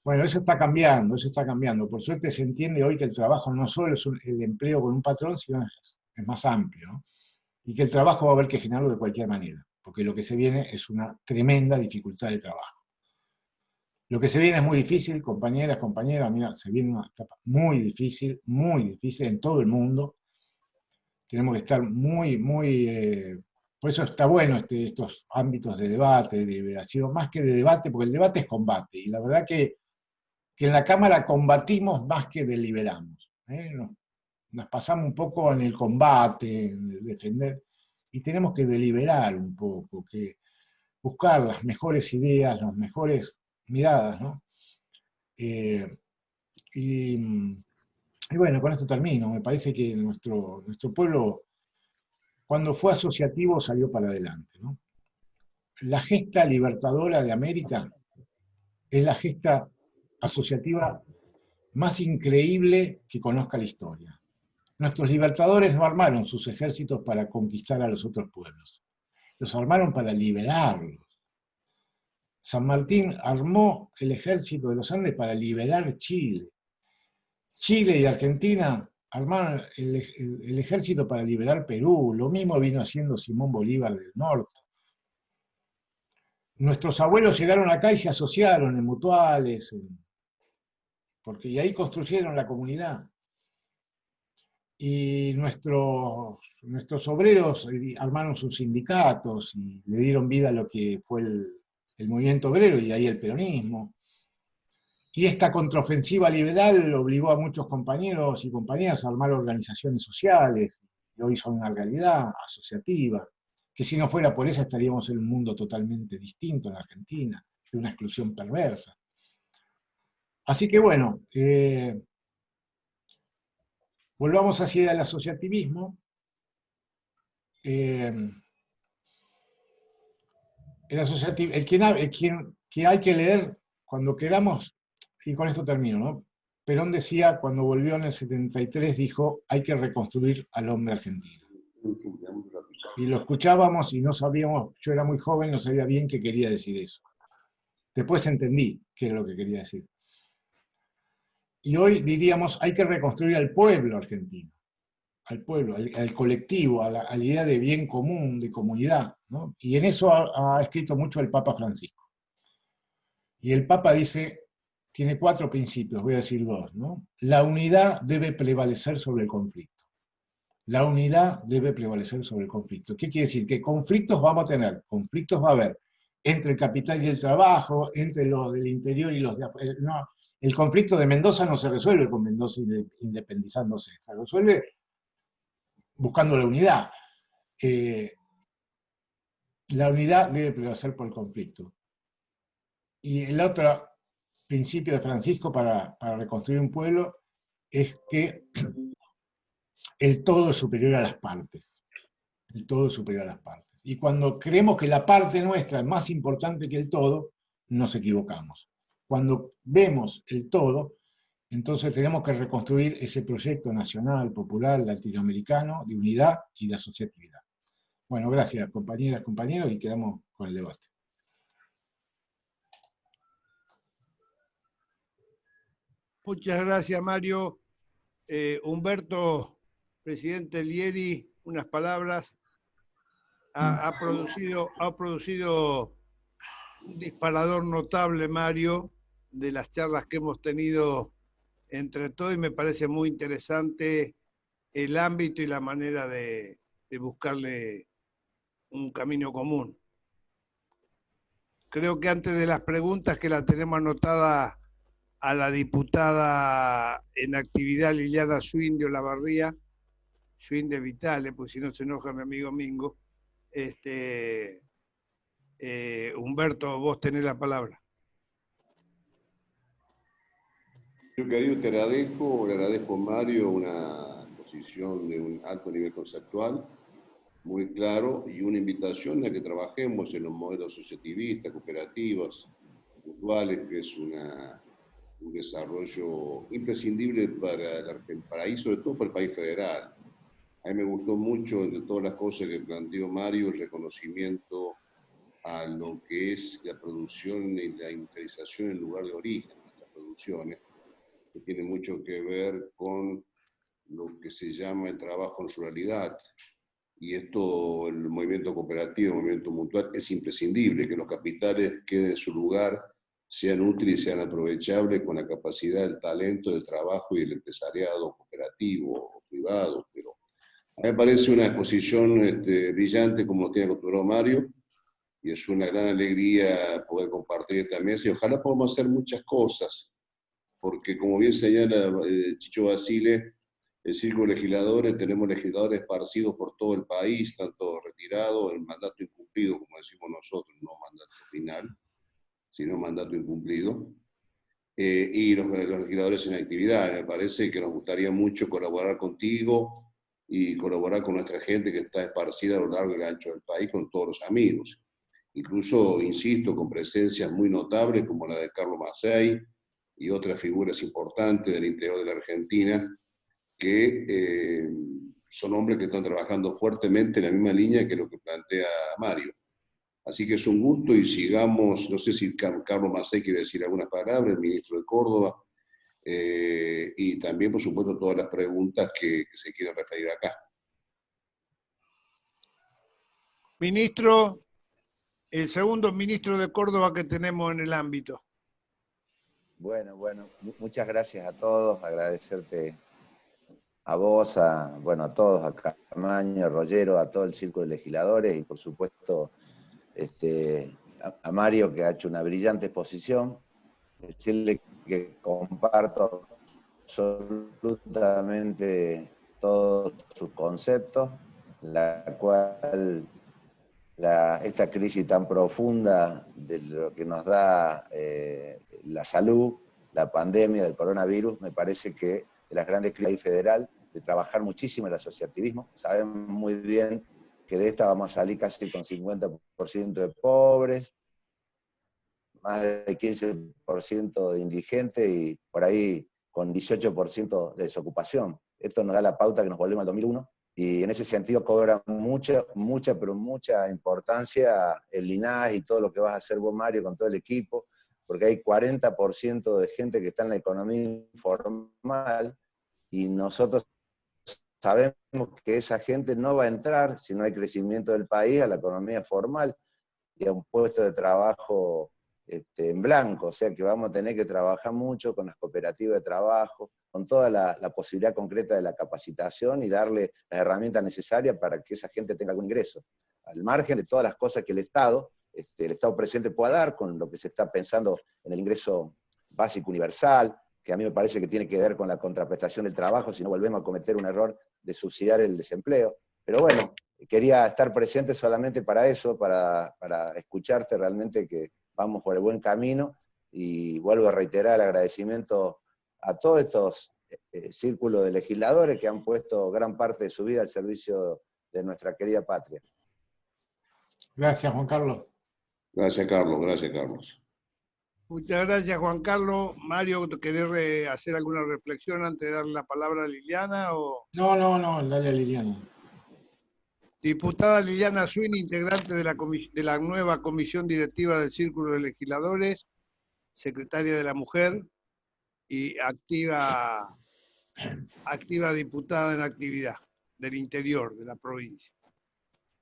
Bueno, eso está cambiando. Por suerte se entiende hoy que el trabajo no solo es el empleo con un patrón, sino es más amplio, ¿no? Y que el trabajo va a haber que generarlo de cualquier manera, porque lo que se viene es una tremenda dificultad de trabajo. Lo que se viene es muy difícil, compañeras, compañeros, mira, se viene una etapa muy difícil en todo el mundo. Tenemos que estar por eso está bueno estos ámbitos de debate, de deliberación, más que de debate, porque el debate es combate, y la verdad que en la Cámara combatimos más que deliberamos. Nos pasamos un poco en el combate, en el defender, y tenemos que deliberar un poco, que buscar las mejores ideas, las mejores miradas, ¿no? Y bueno, con esto termino. Me parece que nuestro pueblo, cuando fue asociativo, salió para adelante, ¿no? La gesta libertadora de América es la gesta asociativa más increíble que conozca la historia. Nuestros libertadores no armaron sus ejércitos para conquistar a los otros pueblos, los armaron para liberarlos. San Martín armó el ejército de los Andes para liberar Chile. Chile y Argentina armaron el ejército para liberar Perú. Lo mismo vino haciendo Simón Bolívar del Norte. Nuestros abuelos llegaron acá y se asociaron en mutuales, y ahí construyeron la comunidad. Y nuestros obreros armaron sus sindicatos y le dieron vida a lo que fue el movimiento obrero y ahí el peronismo. Y esta contraofensiva liberal obligó a muchos compañeros y compañeras a armar organizaciones sociales, y hoy son una realidad asociativa, que si no fuera por esa estaríamos en un mundo totalmente distinto en Argentina, de una exclusión perversa. Así que bueno, volvamos hacia el asociativismo. Que hay que leer cuando queramos, y con esto termino, ¿no? Perón decía, cuando volvió en el 73, dijo, hay que reconstruir al hombre argentino. Y lo escuchábamos y no sabíamos, yo era muy joven, no sabía bien qué quería decir eso. Después entendí qué era lo que quería decir. Y hoy diríamos, hay que reconstruir al pueblo argentino, al pueblo, al colectivo, a la idea de bien común, de comunidad, ¿no? Y en eso ha escrito mucho el Papa Francisco. Y el Papa dice, tiene 4 principios, voy a decir 2, ¿no? La unidad debe prevalecer sobre el conflicto. La unidad debe prevalecer sobre el conflicto. ¿Qué quiere decir? Que conflictos vamos a tener, conflictos va a haber entre el capital y el trabajo, entre los del interior y los de afuera. No, el conflicto de Mendoza no se resuelve con Mendoza independizándose, se resuelve buscando la unidad. La unidad debe prevalecer por el conflicto. Y el otro principio de Francisco para reconstruir un pueblo es que el todo es superior a las partes. El todo es superior a las partes. Y cuando creemos que la parte nuestra es más importante que el todo, nos equivocamos. Cuando vemos el todo, entonces tenemos que reconstruir ese proyecto nacional, popular, latinoamericano, de unidad y de asociatividad. Bueno, gracias, compañeras, compañeros, y quedamos con el debate. Muchas gracias, Mario. Humberto, presidente del IEDI, unas palabras. Ha producido un disparador notable, Mario, de las charlas que hemos tenido entre todos, y me parece muy interesante el ámbito y la manera de buscarle un camino común. Creo que antes de las preguntas, que la tenemos anotada a la diputada en actividad Liliana Swin de Olavarría, Swin de Vitale, pues si no se enoja mi amigo Mingo. Humberto, vos tenés la palabra. Yo, querido, le agradezco Mario una exposición de un alto nivel conceptual, muy claro, y una invitación a que trabajemos en los modelos asociativistas, cooperativas, mutuales, que es un desarrollo imprescindible para el país, sobre todo para el país federal. A mí me gustó mucho, entre todas las cosas que planteó Mario, el reconocimiento a lo que es la producción y la industrialización en lugar de origen de nuestras producciones, que tiene mucho que ver con lo que se llama el trabajo en ruralidad. Y esto, el movimiento cooperativo, el movimiento mutual, es imprescindible, que los capitales queden en su lugar, sean útiles y sean aprovechables con la capacidad, el talento, del trabajo y el empresariado cooperativo o privado. Pero a mí me parece una exposición brillante, como lo tiene acostumbrado Mario, y es una gran alegría poder compartir esta mesa, y ojalá podamos hacer muchas cosas, porque como bien señala Chicho Basile, el Círculo de Legisladores, tenemos legisladores esparcidos por todo el país, tanto retirados, el mandato incumplido, como decimos nosotros, no mandato final, sino mandato incumplido, y los legisladores en actividad. Me parece que nos gustaría mucho colaborar contigo y colaborar con nuestra gente que está esparcida a lo largo y ancho del país, con todos los amigos. Incluso, insisto, con presencias muy notables como la de Carlos Macei y otras figuras importantes del interior de la Argentina, que son hombres que están trabajando fuertemente en la misma línea que lo que plantea Mario. Así que es un gusto, y sigamos. No sé si Carlos Macei quiere decir algunas palabras, el ministro de Córdoba, y también, por supuesto, todas las preguntas que se quieran referir acá. Ministro, el segundo ministro de Córdoba que tenemos en el ámbito. Bueno, muchas gracias a todos, agradecerte a vos, a todos, a Camaño, a Rollero, a todo el Círculo de Legisladores, y por supuesto a Mario, que ha hecho una brillante exposición. Decirle que comparto absolutamente todos sus conceptos, la cual esta crisis tan profunda de lo que nos da la salud la pandemia del coronavirus, me parece que de las grandes crisis federal, de trabajar muchísimo el asociativismo. Sabemos muy bien que de esta vamos a salir casi con 50% de pobres, más de 15% de indigentes y por ahí con 18% de desocupación. Esto nos da la pauta que nos volvemos al 2001, y en ese sentido cobra mucha importancia el Linares y todo lo que vas a hacer vos, Mario, con todo el equipo, porque hay 40% de gente que está en la economía informal, y nosotros sabemos que esa gente no va a entrar, si no hay crecimiento del país, a la economía formal y a un puesto de trabajo en blanco. O sea que vamos a tener que trabajar mucho con las cooperativas de trabajo, con toda la posibilidad concreta de la capacitación y darle las herramientas necesarias para que esa gente tenga algún ingreso. Al margen de todas las cosas que el Estado presente pueda dar, con lo que se está pensando en el ingreso básico universal, que a mí me parece que tiene que ver con la contraprestación del trabajo, si no volvemos a cometer un error de subsidiar el desempleo. Pero bueno, quería estar presente solamente para eso, para escucharte realmente que vamos por el buen camino, y vuelvo a reiterar el agradecimiento a todos estos círculos de legisladores que han puesto gran parte de su vida al servicio de nuestra querida patria. Gracias, Juan Carlos. Gracias, Carlos. Gracias, Carlos. Muchas gracias, Juan Carlos. Mario, ¿querés hacer alguna reflexión antes de darle la palabra a Liliana? No, dale a Liliana. Diputada Liliana Swin, integrante de la nueva comisión directiva del Círculo de Legisladores, secretaria de la Mujer y activa diputada en actividad del interior de la provincia.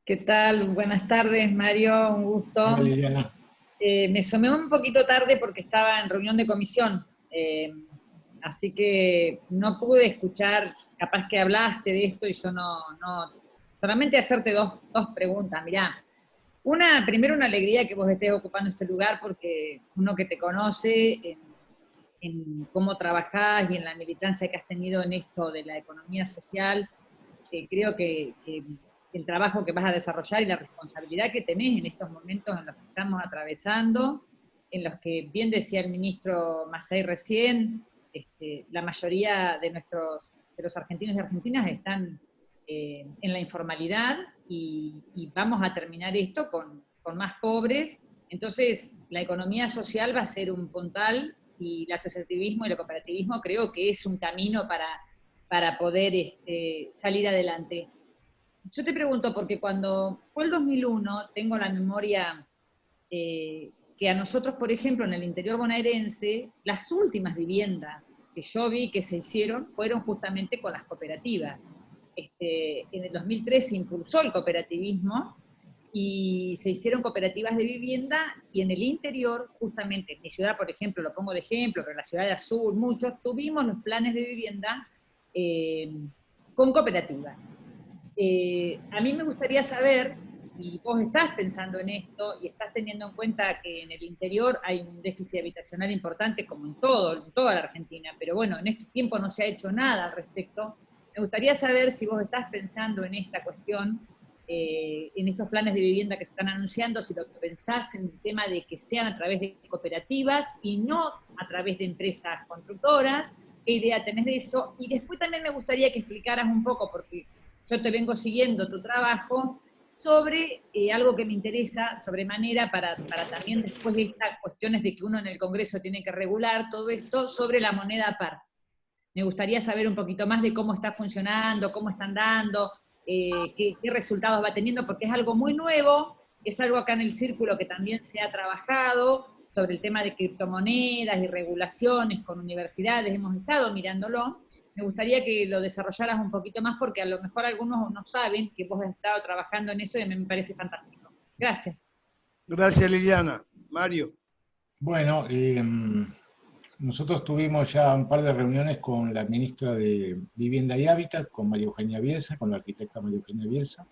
¿Qué tal? Buenas tardes, Mario, un gusto. Hola, Liliana. Me sumé un poquito tarde porque estaba en reunión de comisión, así que no pude escuchar, capaz que hablaste de esto y yo no solamente hacerte dos preguntas. Mirá, primero una alegría que vos estés ocupando este lugar, porque uno que te conoce en cómo trabajás y en la militancia que has tenido en esto de la economía social, creo que el trabajo que vas a desarrollar y la responsabilidad que tenés en estos momentos en los que estamos atravesando, en los que, bien decía el ministro Massey recién, la mayoría de los argentinos y argentinas están en la informalidad, y vamos a terminar esto con más pobres. Entonces, la economía social va a ser un puntal, y el asociativismo y el cooperativismo creo que es un camino para poder salir adelante. Yo te pregunto, porque cuando fue el 2001, tengo la memoria que a nosotros, por ejemplo, en el interior bonaerense, las últimas viviendas que yo vi que se hicieron fueron justamente con las cooperativas. En el 2003 se impulsó el cooperativismo y se hicieron cooperativas de vivienda, y en el interior, justamente en mi ciudad, por ejemplo, lo pongo de ejemplo, pero en la ciudad de Azul, muchos tuvimos los planes de vivienda con cooperativas. A mí me gustaría saber si vos estás pensando en esto y estás teniendo en cuenta que en el interior hay un déficit habitacional importante, como en toda la Argentina, pero bueno, en este tiempo no se ha hecho nada al respecto. Me gustaría saber si vos estás pensando en esta cuestión, en estos planes de vivienda que se están anunciando, si lo pensás en el tema de que sean a través de cooperativas y no a través de empresas constructoras. ¿Qué idea tenés de eso? Y después también me gustaría que explicaras un poco, porque yo te vengo siguiendo tu trabajo, sobre algo que me interesa sobremanera para también después de estas cuestiones de que uno en el Congreso tiene que regular todo esto, sobre la moneda par. Me gustaría saber un poquito más de cómo está funcionando, cómo están dando, qué resultados va teniendo, porque es algo muy nuevo, es algo acá en el Círculo que también se ha trabajado, sobre el tema de criptomonedas y regulaciones con universidades, hemos estado mirándolo. Me gustaría que lo desarrollaras un poquito más, porque a lo mejor algunos no saben que vos has estado trabajando en eso, y a mí me parece fantástico. Gracias. Gracias, Liliana. Mario. Bueno, nosotros tuvimos ya un par de reuniones con la ministra de Vivienda y Hábitat, con María Eugenia Bielsa, con la arquitecta María Eugenia Bielsa.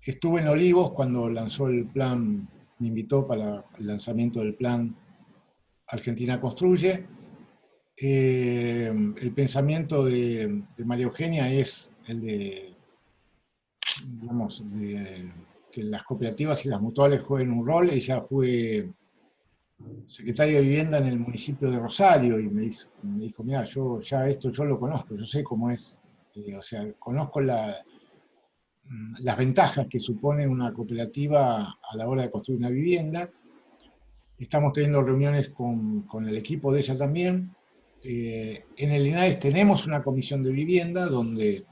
Estuve en Olivos cuando lanzó el plan, me invitó para el lanzamiento del plan Argentina Construye. El pensamiento de María Eugenia es el de, digamos, que las cooperativas y las mutuales jueguen un rol. Ella fue secretaria de Vivienda en el municipio de Rosario y me dijo, mira, yo ya esto yo lo conozco, yo sé cómo es, o sea, conozco las ventajas que supone una cooperativa a la hora de construir una vivienda. Estamos teniendo reuniones con el equipo de ella también. En el INAES tenemos una comisión de vivienda donde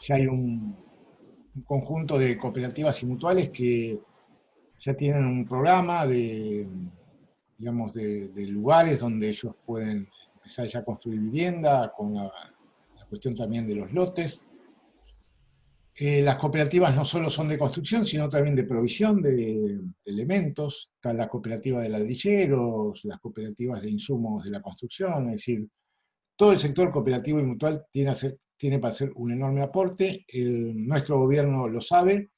ya hay un conjunto de cooperativas y mutuales que ya tienen un programa digamos, de lugares donde ellos pueden empezar ya a construir vivienda, con la cuestión también de los lotes. Las cooperativas no solo son de construcción, sino también de provisión de elementos. Están las cooperativas de ladrilleros, las cooperativas de insumos de la construcción, es decir, todo el sector cooperativo y mutual tiene para hacer un enorme aporte. Nuestro gobierno lo sabe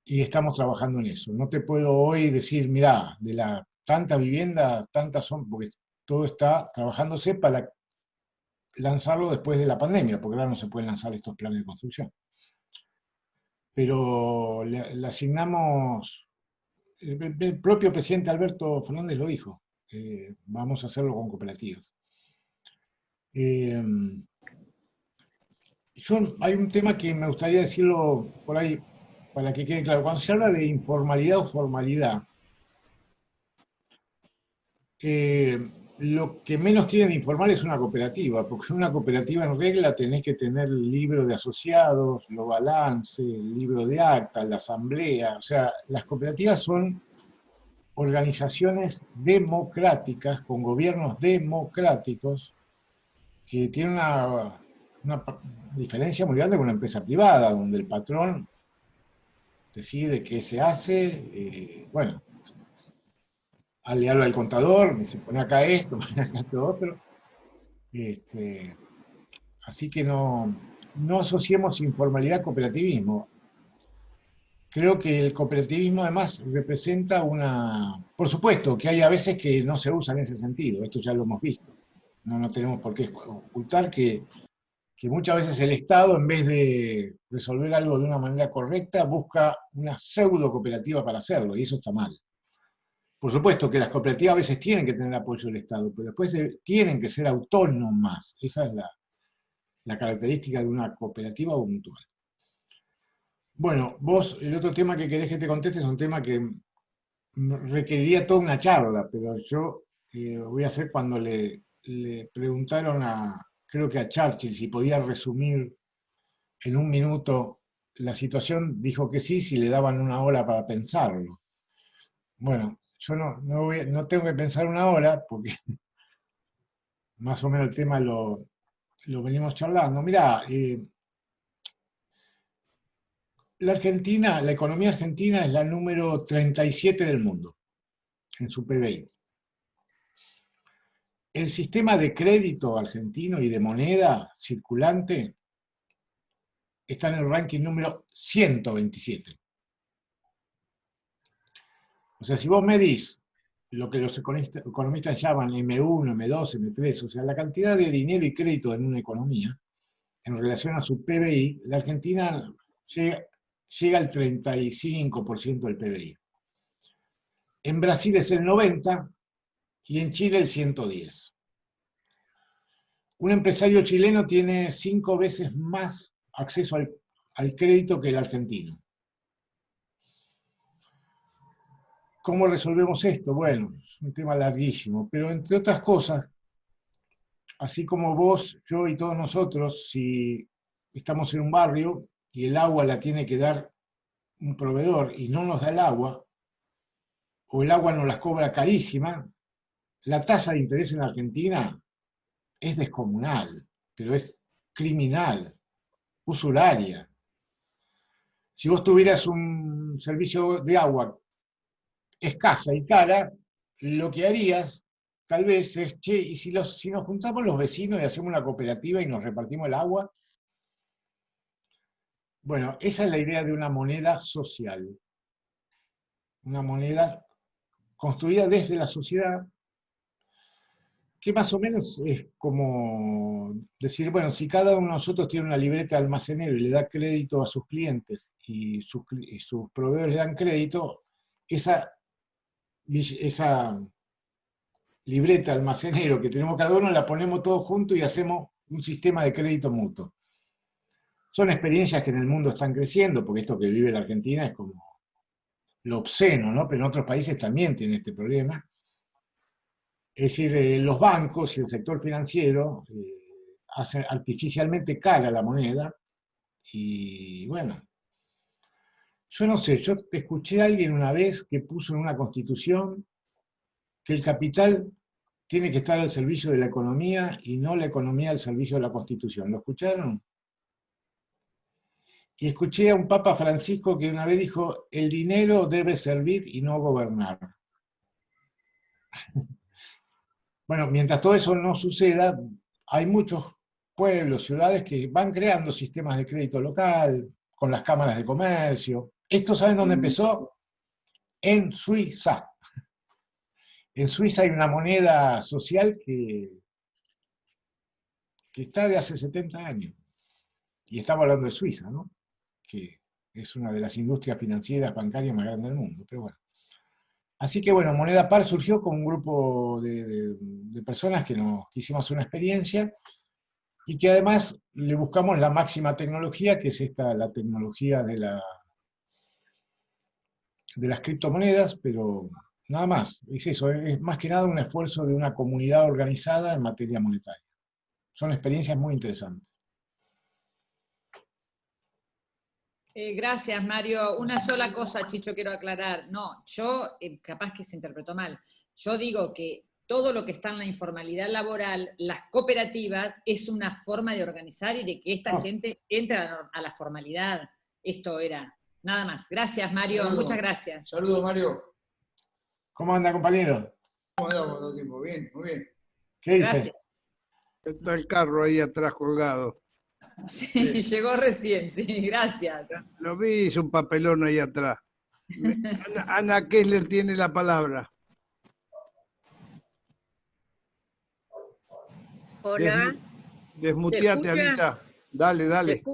y estamos trabajando en eso. No te puedo hoy decir, mirá, de la tanta vivienda, tantas son, porque todo está trabajándose para lanzarlo después de la pandemia, porque ahora no se pueden lanzar estos planes de construcción. Pero le asignamos, el propio presidente Alberto Fernández lo dijo, vamos a hacerlo con cooperativas. Hay un tema que me gustaría decirlo por ahí, para que quede claro. Cuando se habla de informalidad o formalidad, lo que menos tiene de informal es una cooperativa, porque en una cooperativa en regla tenés que tener el libro de asociados, los balances, el libro de actas, la asamblea. O sea, las cooperativas son organizaciones democráticas, con gobiernos democráticos, que tienen una diferencia muy grande con una empresa privada, donde el patrón decide qué se hace, bueno, le hablo al contador, me dice, pone acá esto, pone acá esto otro. Así que no asociemos informalidad a cooperativismo. Creo que el cooperativismo además representa por supuesto que hay a veces que no se usa en ese sentido, esto ya lo hemos visto. No tenemos por qué ocultar que muchas veces el Estado, en vez de resolver algo de una manera correcta, busca una pseudo cooperativa para hacerlo, y eso está mal. Por supuesto que las cooperativas a veces tienen que tener apoyo del Estado, pero después tienen que ser autónomas. Esa es la característica de una cooperativa o mutual. Bueno, vos, el otro tema que querés que te conteste es un tema que requeriría toda una charla, pero yo voy a hacer cuando le preguntaron creo que a Churchill, si podía resumir en un minuto la situación, dijo que sí, si le daban una hora para pensarlo. Bueno, yo no tengo que pensar una hora, porque más o menos el tema lo venimos charlando. Mirá, la economía argentina es la número 37 del mundo, en su PBI. El sistema de crédito argentino y de moneda circulante está en el ranking número 127. O sea, si vos medís lo que los economistas llaman M1, M2, M3, o sea, la cantidad de dinero y crédito en una economía, en relación a su PBI, la Argentina llega al 35% del PBI. En Brasil es el 90% y en Chile el 110%. Un empresario chileno tiene 5 veces más acceso al crédito que el argentino. ¿Cómo resolvemos esto? Bueno, es un tema larguísimo, pero entre otras cosas, así como vos, yo y todos nosotros, si estamos en un barrio y el agua la tiene que dar un proveedor y no nos da el agua, o el agua nos las cobra carísima, la tasa de interés en Argentina es descomunal, pero es criminal, usuraria. Si vos tuvieras un servicio de agua escasa y cara, lo que harías tal vez es, che, y si nos juntamos los vecinos y hacemos una cooperativa y nos repartimos el agua. Bueno, esa es la idea de una moneda social. Una moneda construida desde la sociedad, que más o menos es como decir, bueno, si cada uno de nosotros tiene una libreta de almacenero y le da crédito a sus clientes y sus proveedores le dan crédito, esa libreta almacenero que tenemos cada uno, la ponemos todos juntos y hacemos un sistema de crédito mutuo. Son experiencias que en el mundo están creciendo, porque esto que vive la Argentina es como lo obsceno, ¿no? Pero en otros países también tienen este problema. Es decir, los bancos y el sector financiero hacen artificialmente cara la moneda y bueno, yo no sé, yo escuché a alguien una vez que puso en una constitución que el capital tiene que estar al servicio de la economía y no la economía al servicio de la Constitución. ¿Lo escucharon? Y escuché a un Papa Francisco que una vez dijo, el dinero debe servir y no gobernar. Bueno, mientras todo eso no suceda, hay muchos pueblos, ciudades que van creando sistemas de crédito local, con las cámaras de comercio. ¿Esto saben dónde empezó? En Suiza. En Suiza hay una moneda social que está de hace 70 años. Y estamos hablando de Suiza, ¿no? Que es una de las industrias financieras bancarias más grandes del mundo. Pero bueno. Así que bueno, Moneda Par surgió con un grupo de personas que hicimos una experiencia y que además le buscamos la máxima tecnología, que es la tecnología de las criptomonedas, pero nada más, es eso, es más que nada un esfuerzo de una comunidad organizada en materia monetaria. Son experiencias muy interesantes. Gracias, Mario. Una sola cosa, Chicho, quiero aclarar. No, yo, capaz que se interpretó mal, yo digo que todo lo que está en la informalidad laboral, las cooperativas, es una forma de organizar y de que esta gente entre a la formalidad. Esto era, nada más. Gracias, Mario. Saludo. Muchas gracias. Saludos, Mario. ¿Cómo anda, compañero? ¿Cómo andamos todo el tiempo? Bien, muy bien. ¿Qué dice? Gracias. Está el carro ahí atrás colgado. Sí, llegó recién, sí, gracias. Lo vi, hizo un papelón ahí atrás. Ana Kessler tiene la palabra. Hola. Desmuteate, Anita. Dale, dale.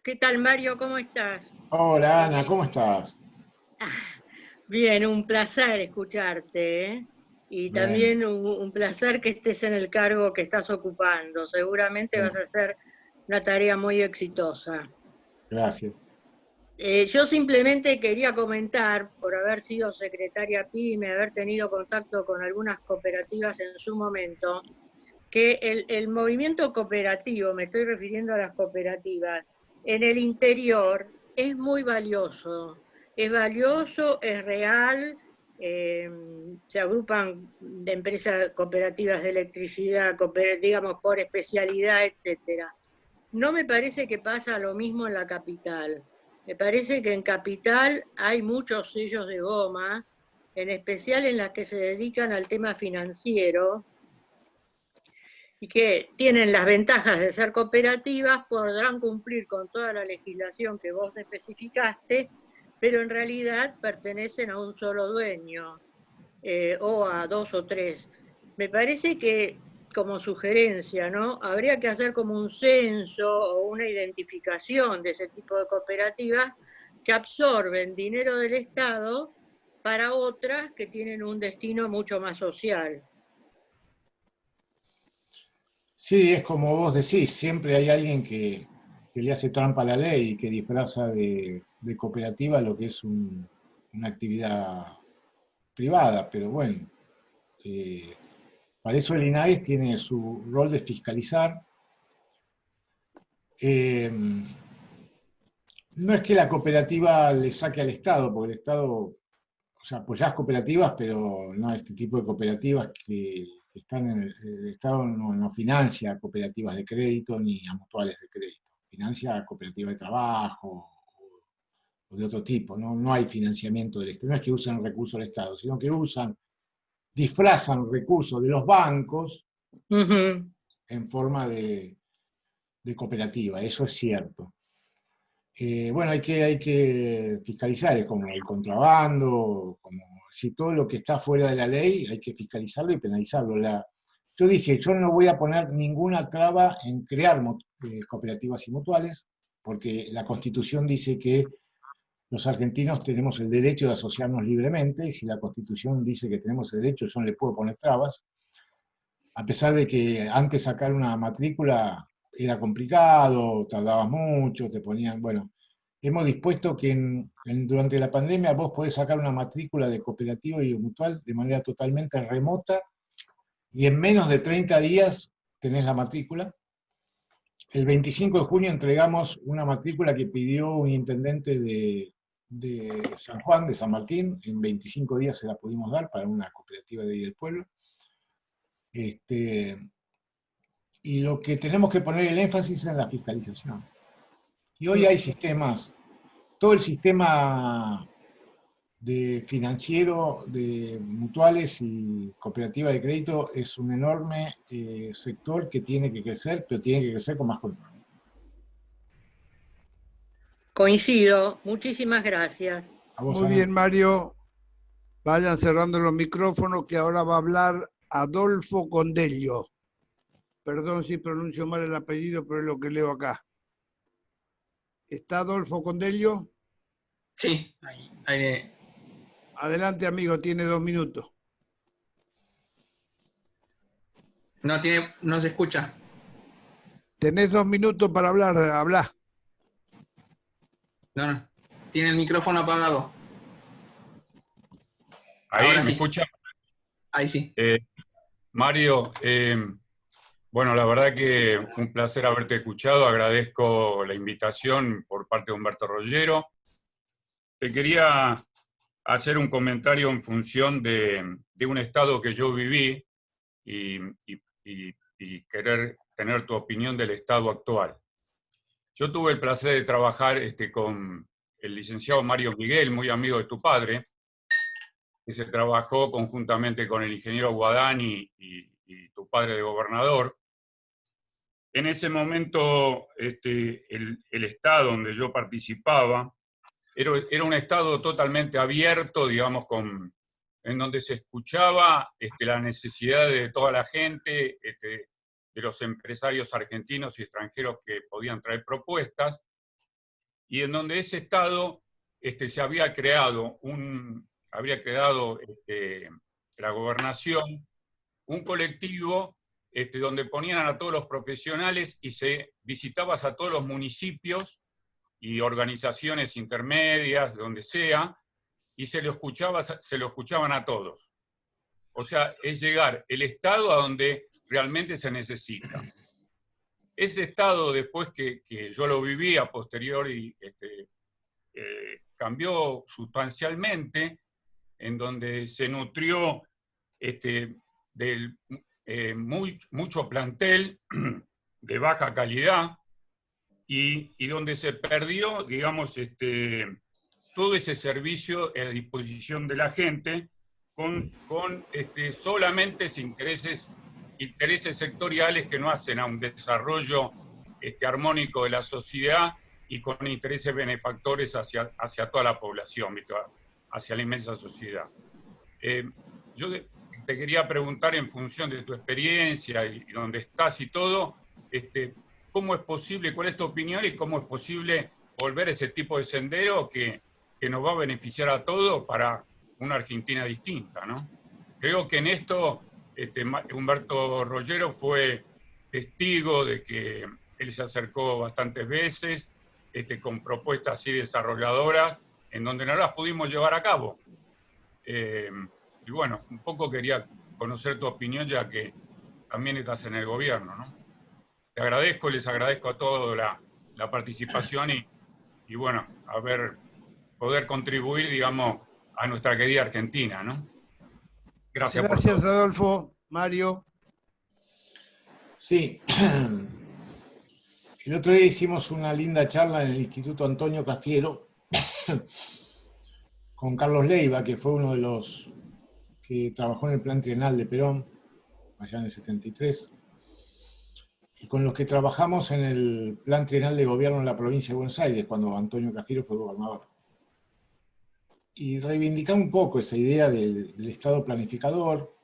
¿Qué tal, Mario? ¿Cómo estás? Hola, Ana, ¿cómo estás? Bien, un placer escucharte, ¿eh? Y Bueno. también un placer que estés en el cargo que estás ocupando. Seguramente vas a hacer una tarea muy exitosa. Gracias. Yo simplemente quería comentar, por haber sido secretaria PYME, haber tenido contacto con algunas cooperativas en su momento, que el movimiento cooperativo, me estoy refiriendo a las cooperativas, en el interior es muy valioso. Es valioso, es real, se agrupan de empresas cooperativas de electricidad, digamos por especialidad, etcétera. No me parece que pasa lo mismo en la capital. Me parece que en capital hay muchos sellos de goma, en especial en las que se dedican al tema financiero, y que tienen las ventajas de ser cooperativas, podrán cumplir con toda la legislación que vos especificaste, pero en realidad pertenecen a un solo dueño, o a 2 o 3. Me parece que, como sugerencia, ¿no? Habría que hacer como un censo o una identificación de ese tipo de cooperativas que absorben dinero del Estado para otras que tienen un destino mucho más social. Sí, es como vos decís, siempre hay alguien que le hace trampa a la ley y que disfraza de cooperativa lo que es una actividad privada, pero bueno, para eso el INAES tiene su rol de fiscalizar. No es que la cooperativa le saque al Estado, porque el Estado, o sea, apoyás cooperativas, pero no este tipo de cooperativas que están en el Estado no financia cooperativas de crédito ni a mutuales de crédito, financia cooperativas de trabajo o de otro tipo, no hay financiamiento del Estado, no es que usan recursos del Estado, sino que disfrazan recursos de los bancos en forma de cooperativa, eso es cierto. Bueno, hay que fiscalizar, es como el contrabando, como si todo lo que está fuera de la ley hay que fiscalizarlo y penalizarlo. Yo dije, yo no voy a poner ninguna traba en crear cooperativas y mutuales, porque la Constitución dice que los argentinos tenemos el derecho de asociarnos libremente, y si la Constitución dice que tenemos el derecho, yo no le puedo poner trabas, a pesar de que antes sacar una matrícula era complicado, tardabas mucho, te ponían, bueno, hemos dispuesto que durante la pandemia vos podés sacar una matrícula de cooperativa y mutual de manera totalmente remota, y en menos de 30 días tenés la matrícula. El 25 de junio entregamos una matrícula que pidió un intendente de San Juan, de San Martín, en 25 días se la pudimos dar para una cooperativa de ahí del pueblo. Y lo que tenemos que poner el énfasis es en la fiscalización. Y hoy hay sistemas, todo el sistema financiero de mutuales y cooperativas de crédito es un enorme sector que tiene que crecer, pero tiene que crecer con más control. Coincido, muchísimas gracias. Muy bien, Mario. Vayan cerrando los micrófonos, que ahora va a hablar Adolfo Condello. Perdón si pronuncio mal el apellido, pero es lo que leo acá. ¿Está Adolfo Condello? Sí, ahí. Adelante, amigo, tiene 2 minutos. No se escucha. Tenés 2 minutos para hablar, habla. No, tiene el micrófono apagado. Ahí, ahora ¿me sí escucha? Ahí sí. Mario, bueno, la verdad que un placer haberte escuchado, agradezco la invitación por parte de Humberto Rollero. Te quería hacer un comentario en función de un estado que yo viví y querer tener tu opinión del estado actual. Yo tuve el placer de trabajar con el licenciado Mario Miguel, muy amigo de tu padre, que se trabajó conjuntamente con el ingeniero Guadani y tu padre de gobernador. En ese momento, el estado donde yo participaba era un estado totalmente abierto, digamos, en donde se escuchaba la necesidad de toda la gente, de los empresarios argentinos y extranjeros que podían traer propuestas, y en donde ese estado se había creado la gobernación, un colectivo donde ponían a todos los profesionales y se visitabas a todos los municipios y organizaciones intermedias, donde sea, y se lo escuchaban a todos. O sea, es llegar el Estado a donde realmente se necesita. Ese Estado, después que yo lo viví a posteriori, cambió sustancialmente, en donde se nutrió del mucho plantel de baja calidad y donde se perdió, digamos, todo ese servicio a disposición de la gente con solamente intereses sectoriales que no hacen a un desarrollo armónico de la sociedad y con intereses benefactores hacia toda la población, hacia la inmensa sociedad. Yo te quería preguntar, en función de tu experiencia y donde estás y todo, ¿cómo es posible, cuál es tu opinión y cómo es posible volver a ese tipo de sendero que nos va a beneficiar a todos para una Argentina distinta, ¿no? Creo que en esto Humberto Rollero fue testigo de que él se acercó bastantes veces con propuestas así desarrolladoras en donde no las pudimos llevar a cabo. Y bueno, un poco quería conocer tu opinión, ya que también estás en el gobierno, ¿no? Te agradezco, les agradezco a todos la participación y bueno, poder contribuir, digamos, a nuestra querida Argentina, ¿no? Gracias por todo. Gracias, Adolfo. Mario. Sí. El otro día hicimos una linda charla en el Instituto Antonio Cafiero con Carlos Leiva, que fue uno de los que trabajó en el plan trienal de Perón, allá en el 73, y con los que trabajamos en el plan trienal de gobierno en la provincia de Buenos Aires, cuando Antonio Cafiero fue gobernador. Y reivindicar un poco esa idea del Estado planificador,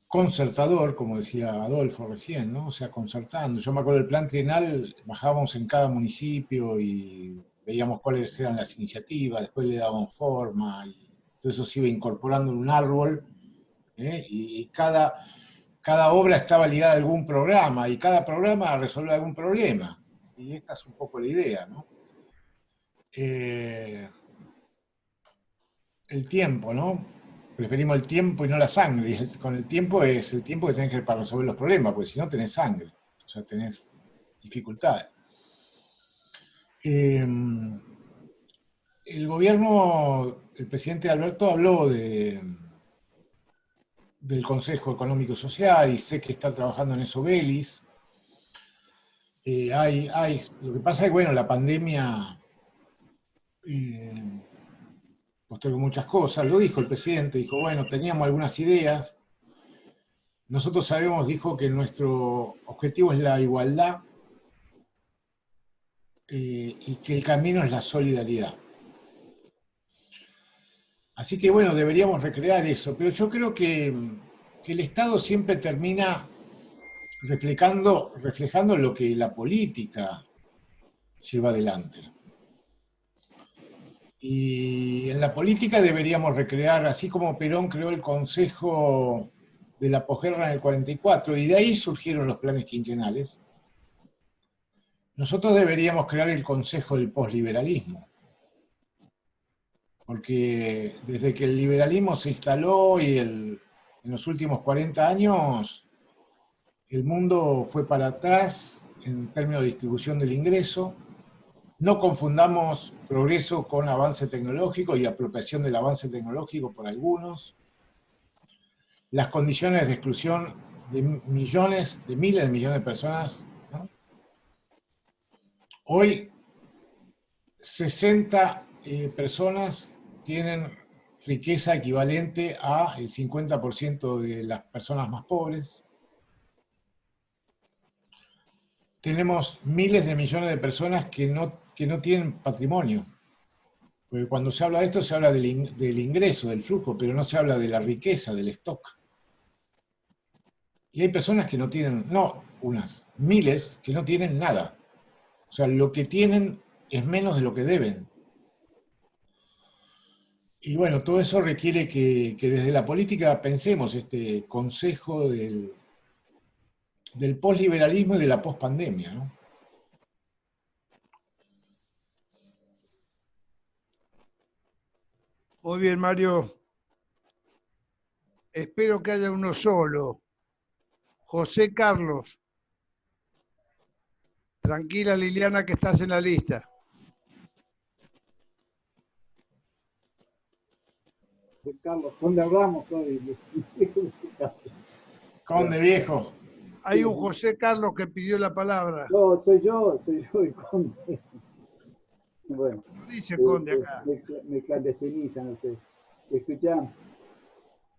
concertador, como decía Adolfo recién, ¿no? O sea, concertando. Yo me acuerdo del plan trienal, bajábamos en cada municipio y veíamos cuáles eran las iniciativas, después le daban forma, y todo eso se iba incorporando en un árbol, y cada obra estaba ligada a algún programa, y cada programa resolve algún problema. Y esta es un poco la idea, ¿no? El tiempo, ¿no? Preferimos el tiempo y no la sangre. Y con el tiempo es el tiempo que tenés que para resolver los problemas, porque si no tenés sangre, o sea, tenés dificultades. El gobierno, el presidente Alberto habló del Consejo Económico y Social, y sé que está trabajando en eso Vélez. Lo que pasa es que, bueno, la pandemia postergó muchas cosas. Lo dijo el presidente, dijo, bueno, teníamos algunas ideas. Nosotros sabemos, dijo, que nuestro objetivo es la igualdad, y que el camino es la solidaridad. Así que, bueno, deberíamos recrear eso. Pero yo creo que el Estado siempre termina reflejando lo que la política lleva adelante. Y en la política deberíamos recrear, así como Perón creó el Consejo de la posguerra en el 44, y de ahí surgieron los planes quinquenales, nosotros deberíamos crear el Consejo del Posliberalismo. Porque desde que el liberalismo se instaló y en los últimos 40 años, el mundo fue para atrás en términos de distribución del ingreso. No confundamos progreso con avance tecnológico y apropiación del avance tecnológico por algunos. Las condiciones de exclusión de miles de millones de personas, ¿no? Hoy, 60 personas tienen riqueza equivalente al 50% de las personas más pobres. Tenemos miles de millones de personas que no tienen patrimonio. Porque cuando se habla de esto, se habla del ingreso, del flujo, pero no se habla de la riqueza, del stock. Y hay personas que no tienen, miles que no tienen nada. O sea, lo que tienen es menos de lo que deben. Y bueno, todo eso requiere que desde la política pensemos este consejo del posliberalismo y de la pospandemia, ¿no? Muy bien, Mario. Espero que haya uno solo. José Carlos. Tranquila, Liliana, que estás en la lista. José Carlos, ¿dónde hablamos hoy? Conde, viejo. Hay un José Carlos que pidió la palabra. No, soy yo el Conde. Bueno, dice Conde acá. Me clandestinizan ustedes. Escuchá.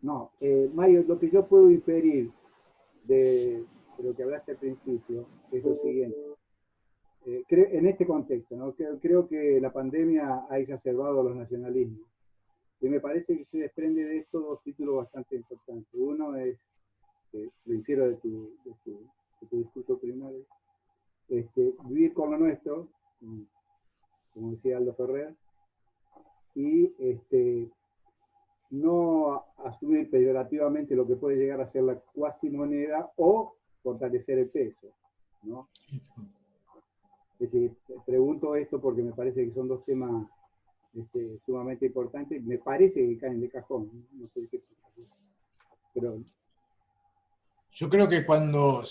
No, Mario, lo que yo puedo inferir de lo que hablaste al principio es lo siguiente. En este contexto, ¿no? Creo que la pandemia ha exacerbado los nacionalismos. Y me parece que se desprende de esto dos títulos bastante importantes. Uno es, lo infiero de tu discurso primario, vivir con lo nuestro, como decía Aldo Ferrer, y no asumir peyorativamente lo que puede llegar a ser la cuasi moneda o fortalecer el peso, ¿no? Es decir, pregunto esto porque me parece que son dos temas sumamente importantes. Me parece que caen de cajón, no sé qué pasa, pero yo creo que cuando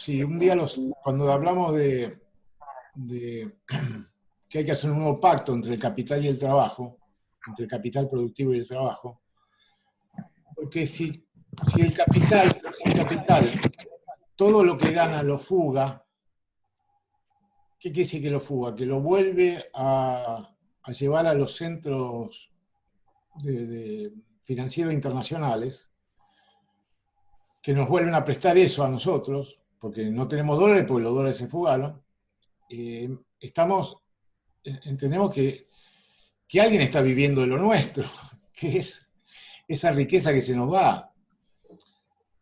hablamos de que hay que hacer un nuevo pacto entre el capital y el trabajo, entre el capital productivo y el trabajo, porque si el capital todo lo que gana lo fuga, ¿qué quiere decir que lo fuga? Que lo vuelve a llevar a los centros financieros internacionales, que nos vuelven a prestar eso a nosotros, porque no tenemos dólares, porque los dólares se fugaron. Entendemos que alguien está viviendo de lo nuestro, que es esa riqueza que se nos va.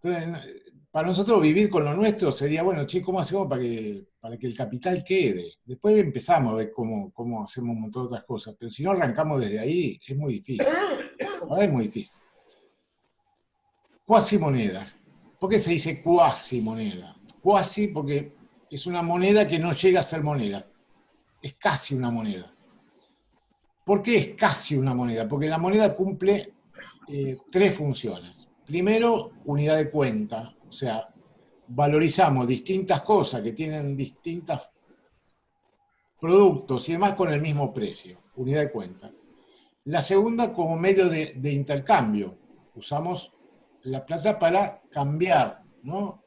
Entonces, para nosotros vivir con lo nuestro sería, bueno, che, ¿cómo hacemos para que el capital quede? Después empezamos a ver cómo hacemos un montón de otras cosas, pero si no arrancamos desde ahí, es muy difícil. Ahora es muy difícil. Cuasimoneda. ¿Por qué se dice cuasimoneda? Cuasi porque es una moneda que no llega a ser moneda. Es casi una moneda. ¿Por qué es casi una moneda? Porque la moneda cumple 3 funciones. Primero, unidad de cuenta. O sea, valorizamos distintas cosas que tienen distintos productos y demás con el mismo precio. Unidad de cuenta. La segunda, como medio de intercambio. Usamos la plata para cambiar, ¿no?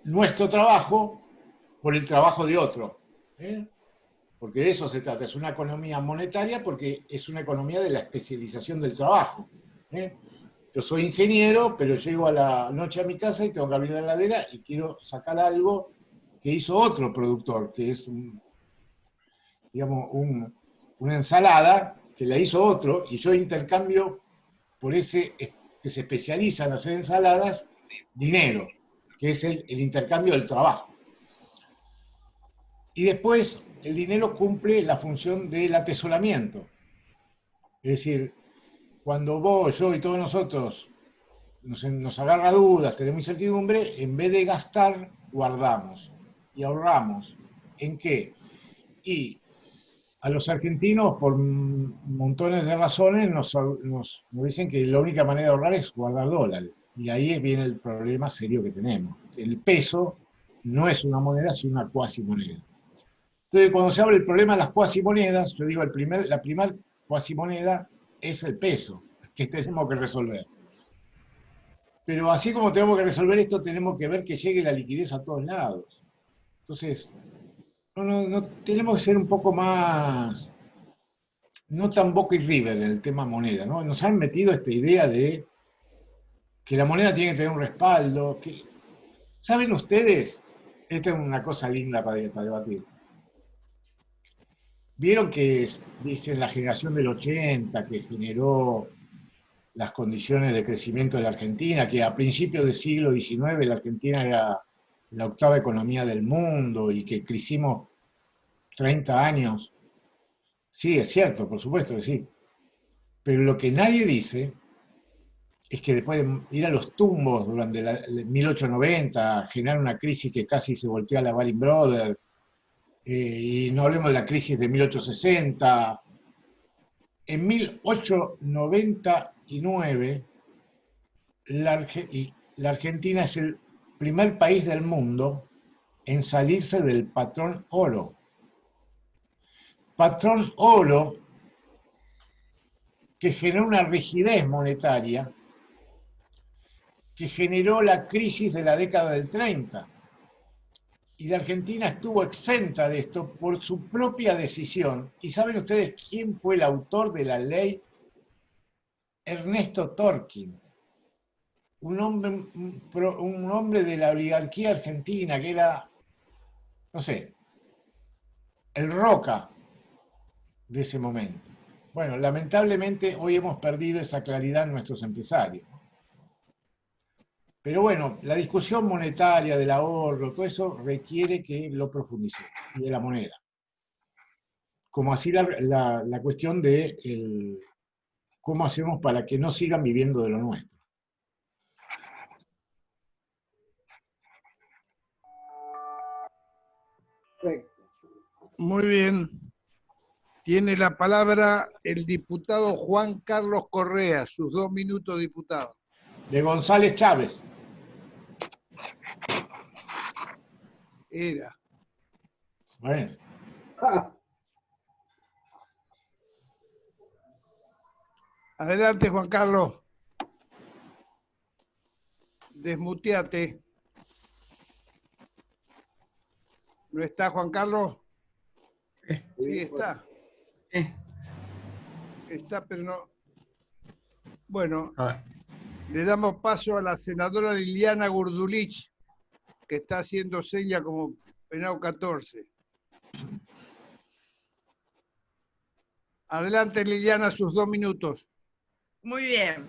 Nuestro trabajo por el trabajo de otro. Porque de eso se trata. Es una economía monetaria porque es una economía de la especialización del trabajo. Yo soy ingeniero, pero llego a la noche a mi casa y tengo que abrir la heladera y quiero sacar algo que hizo otro productor, que es una ensalada que la hizo otro, y yo intercambio por ese que se especializa en hacer ensaladas, dinero, que es el intercambio del trabajo. Y después el dinero cumple la función del atesoramiento. Es decir, cuando vos, yo y todos nosotros nos agarra dudas, tenemos incertidumbre, en vez de gastar, guardamos y ahorramos. ¿En qué? Y a los argentinos, por montones de razones, nos dicen que la única manera de ahorrar es guardar dólares. Y ahí viene el problema serio que tenemos. El peso no es una moneda, sino una cuasimoneda. Entonces, cuando se habla del problema de las cuasimonedas, yo digo, la primera cuasimoneda es el peso, que tenemos que resolver. Pero así como tenemos que resolver esto, tenemos que ver que llegue la liquidez a todos lados. Entonces, no tenemos que ser un poco más, no tan Boca y River en el tema moneda, ¿no? Nos han metido esta idea de que la moneda tiene que tener un respaldo. ¿Saben ustedes? Esta es una cosa linda para debatir. Vieron que dicen la generación del 80 que generó las condiciones de crecimiento de la Argentina, que a principios del siglo XIX la Argentina era la 8ª economía del mundo y que crecimos 30 años. Sí, es cierto, por supuesto que sí. Pero lo que nadie dice es que después de ir a los tumbos durante 1890, generar una crisis que casi se volteó a la Lehman Brothers, y no hablemos de la crisis de 1860, en 1899 la Argentina es el primer país del mundo en salirse del patrón oro. Patrón oro que generó una rigidez monetaria que generó la crisis de la década del 30. Y la Argentina estuvo exenta de esto por su propia decisión. ¿Y saben ustedes quién fue el autor de la ley? Ernesto Torkins, un hombre de la oligarquía argentina que era, no sé, el Roca de ese momento. Bueno, lamentablemente hoy hemos perdido esa claridad en nuestros empresarios. Pero bueno, la discusión monetaria, del ahorro, todo eso requiere que lo profundicemos, y de la moneda. Como así la cuestión de cómo hacemos para que no sigan viviendo de lo nuestro. Perfecto. Muy bien. Tiene la palabra el diputado Juan Carlos Correa, sus 2 minutos, diputado. De González Chávez. Era. Bueno. Adelante, Juan Carlos. Desmuteate. ¿No está Juan Carlos? Sí, está. Está, pero no. Bueno, le damos paso a la senadora Liliana Gurdulich, que está haciendo seña como penado 14. Adelante, Liliana, sus 2 minutos. Muy bien.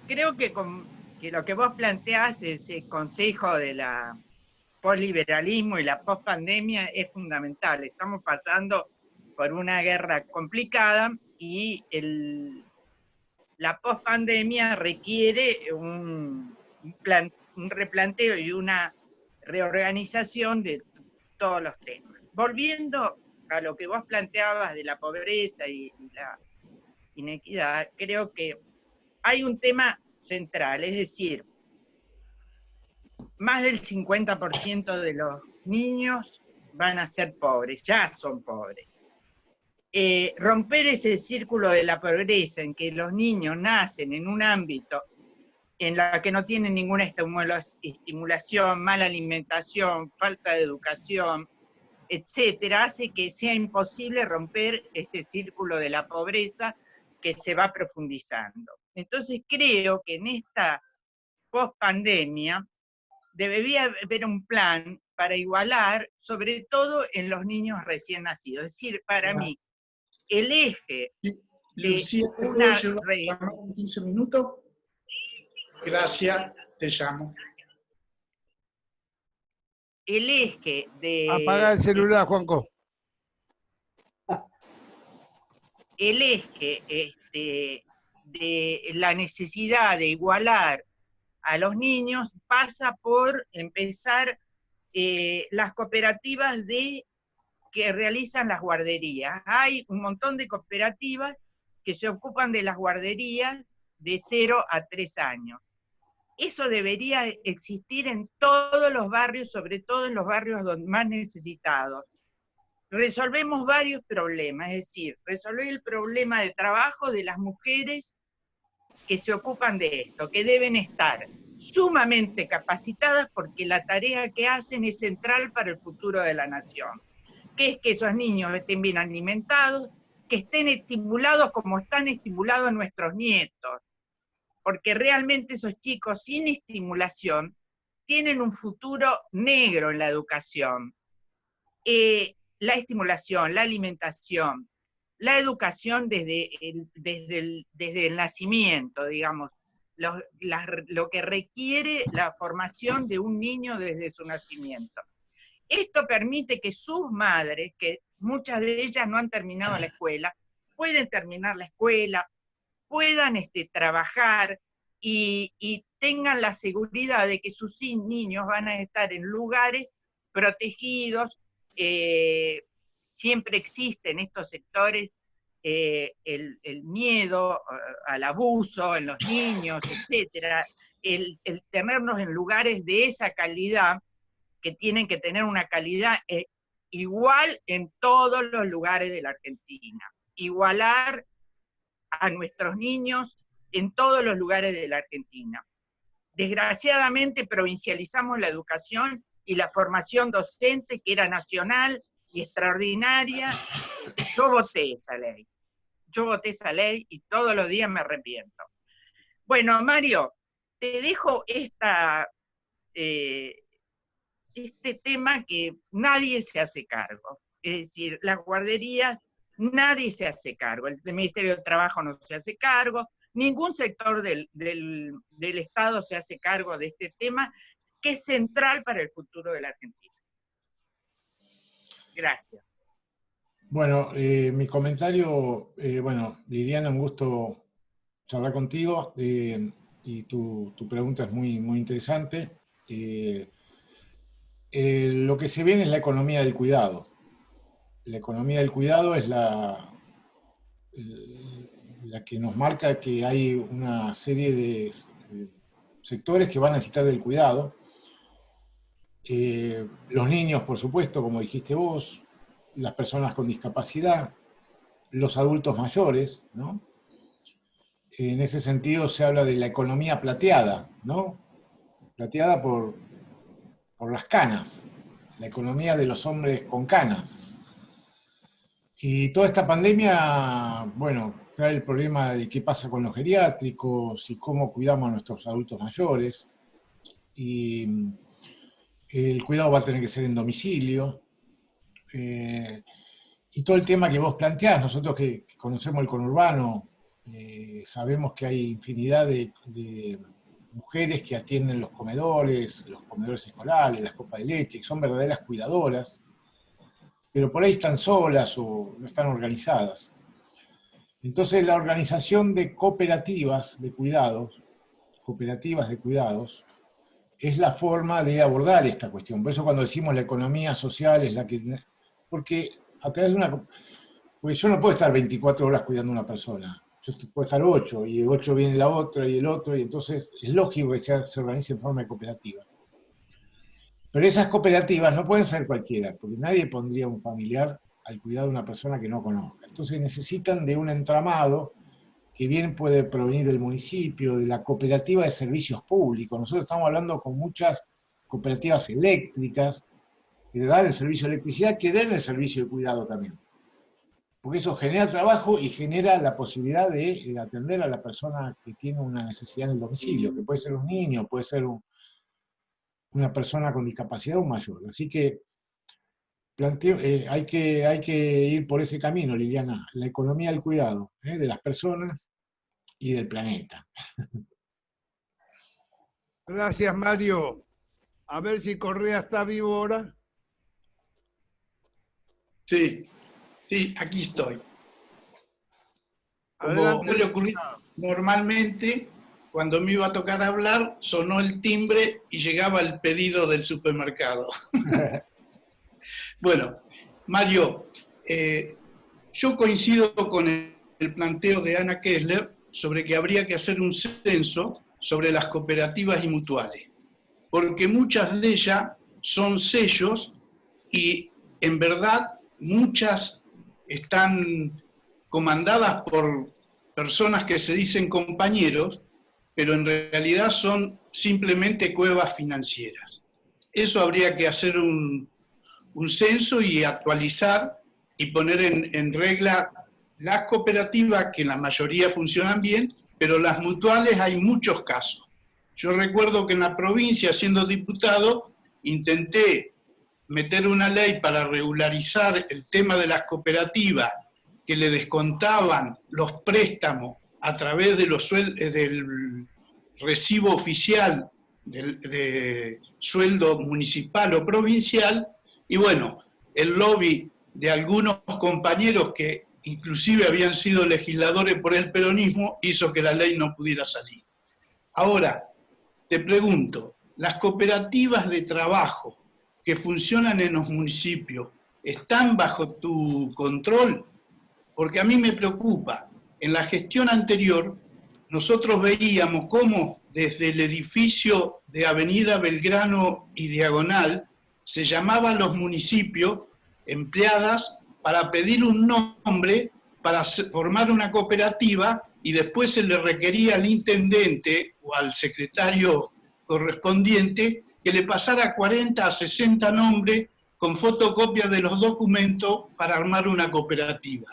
Creo que que lo que vos planteás, ese consejo de la posliberalismo y la pospandemia, es fundamental. Estamos pasando por una guerra complicada y la pospandemia requiere un replanteo y una reorganización de todos los temas. Volviendo a lo que vos planteabas de la pobreza y la inequidad, creo que hay un tema central, es decir, más del 50% de los niños van a ser pobres, ya son pobres. Romper ese círculo de la pobreza en que los niños nacen en un ámbito en la que no tienen ninguna estimulación, mala alimentación, falta de educación, etcétera, hace que sea imposible romper ese círculo de la pobreza que se va profundizando. Entonces creo que en esta pospandemia debería haber un plan para igualar, sobre todo en los niños recién nacidos. Es decir, para mí, el eje Lucía, ¿te puedo llevar 15 minutos? Gracias, te llamo. El eje de... Apaga el celular, Juanco. El eje de la necesidad de igualar a los niños pasa por empezar las cooperativas que realizan las guarderías. Hay un montón de cooperativas que se ocupan de las guarderías de 0 a 3 años. Eso debería existir en todos los barrios, sobre todo en los barrios más necesitados. Resolvemos varios problemas, es decir, resolver el problema de trabajo de las mujeres que se ocupan de esto, que deben estar sumamente capacitadas porque la tarea que hacen es central para el futuro de la nación, que es que esos niños estén bien alimentados, que estén estimulados como están estimulados nuestros nietos, porque realmente esos chicos sin estimulación tienen un futuro negro en la educación. La estimulación, la alimentación, la educación desde el nacimiento, digamos, lo que requiere la formación de un niño desde su nacimiento. Esto permite que sus madres, que muchas de ellas no han terminado la escuela, pueden terminar la escuela, puedan trabajar y tengan la seguridad de que sus niños van a estar en lugares protegidos. Siempre existe en estos sectores el miedo al abuso en los niños, etc. El tenernos en lugares de esa calidad, que tienen que tener una calidad igual en todos los lugares de la Argentina. Igualar a nuestros niños en todos los lugares de la Argentina. Desgraciadamente provincializamos la educación y la formación docente, que era nacional y extraordinaria. Yo voté esa ley y todos los días me arrepiento. Bueno, Mario, te dejo este tema que nadie se hace cargo. Es decir, las guarderías, nadie se hace cargo. El Ministerio del Trabajo no se hace cargo, ningún sector del Estado se hace cargo de este tema, que es central para el futuro de la Argentina. Gracias. Bueno, mi comentario, bueno, Liliana, un gusto charlar contigo, y tu pregunta es muy, muy interesante. Lo que se viene es la economía del cuidado. La economía del cuidado es la que nos marca que hay una serie de sectores que van a necesitar del cuidado. Los niños, por supuesto, como dijiste vos, las personas con discapacidad, los adultos mayores, ¿no? En ese sentido se habla de la economía plateada, ¿no? Plateada por las canas, la economía de los hombres con canas. Y toda esta pandemia, bueno, trae el problema de qué pasa con los geriátricos y cómo cuidamos a nuestros adultos mayores. Y el cuidado va a tener que ser en domicilio. Y todo el tema que vos planteás, nosotros que conocemos el conurbano, sabemos que hay infinidad de mujeres que atienden los comedores escolares, las copas de leche, que son verdaderas cuidadoras, pero por ahí están solas o no están organizadas. Entonces la organización de cooperativas de cuidados, es la forma de abordar esta cuestión. Por eso cuando decimos la economía social es la que... Porque a través de una... Porque yo no puedo estar 24 horas cuidando a una persona. Yo puedo estar 8, y de 8 viene la otra y el otro, y entonces es lógico que se organice en forma de cooperativa. Pero esas cooperativas no pueden ser cualquiera, porque nadie pondría un familiar al cuidado de una persona que no conozca. Entonces necesitan de un entramado que bien puede provenir del municipio, de la cooperativa de servicios públicos. Nosotros estamos hablando con muchas cooperativas eléctricas que dan el servicio de electricidad, que den el servicio de cuidado también. Porque eso genera trabajo y genera la posibilidad de atender a la persona que tiene una necesidad en el domicilio, que puede ser un niño, puede ser una persona con discapacidad o un mayor. Así que hay que ir por ese camino, Liliana, la economía del cuidado, de las personas y del planeta. Gracias, Mario. A ver si Correa está vivo ahora. Sí, aquí estoy. Como Adelante, suele ocurrir normalmente, cuando me iba a tocar hablar, sonó el timbre y llegaba el pedido del supermercado. Bueno, Mario, yo coincido con el planteo de Ana Kessler sobre que habría que hacer un censo sobre las cooperativas y mutuales, porque muchas de ellas son sellos y en verdad muchas están comandadas por personas que se dicen compañeros, pero en realidad son simplemente cuevas financieras. Eso habría que hacer un censo y actualizar y poner en regla las cooperativas, que la mayoría funcionan bien, pero las mutuales hay muchos casos. Yo recuerdo que en la provincia, siendo diputado, intenté meter una ley para regularizar el tema de las cooperativas que le descontaban los préstamos a través de del recibo oficial de sueldo municipal o provincial, y bueno, el lobby de algunos compañeros que inclusive habían sido legisladores por el peronismo hizo que la ley no pudiera salir. Ahora, te pregunto, ¿las cooperativas de trabajo que funcionan en los municipios están bajo tu control? Porque a mí me preocupa. En la gestión anterior, nosotros veíamos cómo desde el edificio de Avenida Belgrano y Diagonal se llamaban los municipios empleadas para pedir un nombre para formar una cooperativa, y después se le requería al intendente o al secretario correspondiente que le pasara 40 a 60 nombres con fotocopia de los documentos para armar una cooperativa.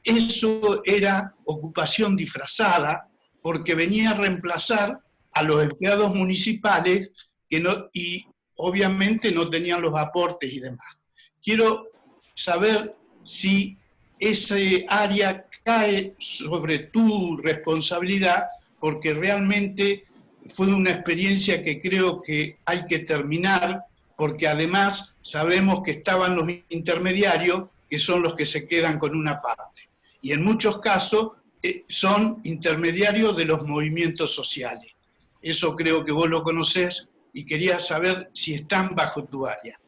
Eso era ocupación disfrazada, porque venía a reemplazar a los empleados municipales y obviamente no tenían los aportes y demás. Quiero saber si ese área cae sobre tu responsabilidad, porque realmente fue una experiencia que creo que hay que terminar, porque además sabemos que estaban los intermediarios, que son los que se quedan con una parte. Y en muchos casos son intermediarios de los movimientos sociales. Eso creo que vos lo conocés y quería saber si están bajo tu área.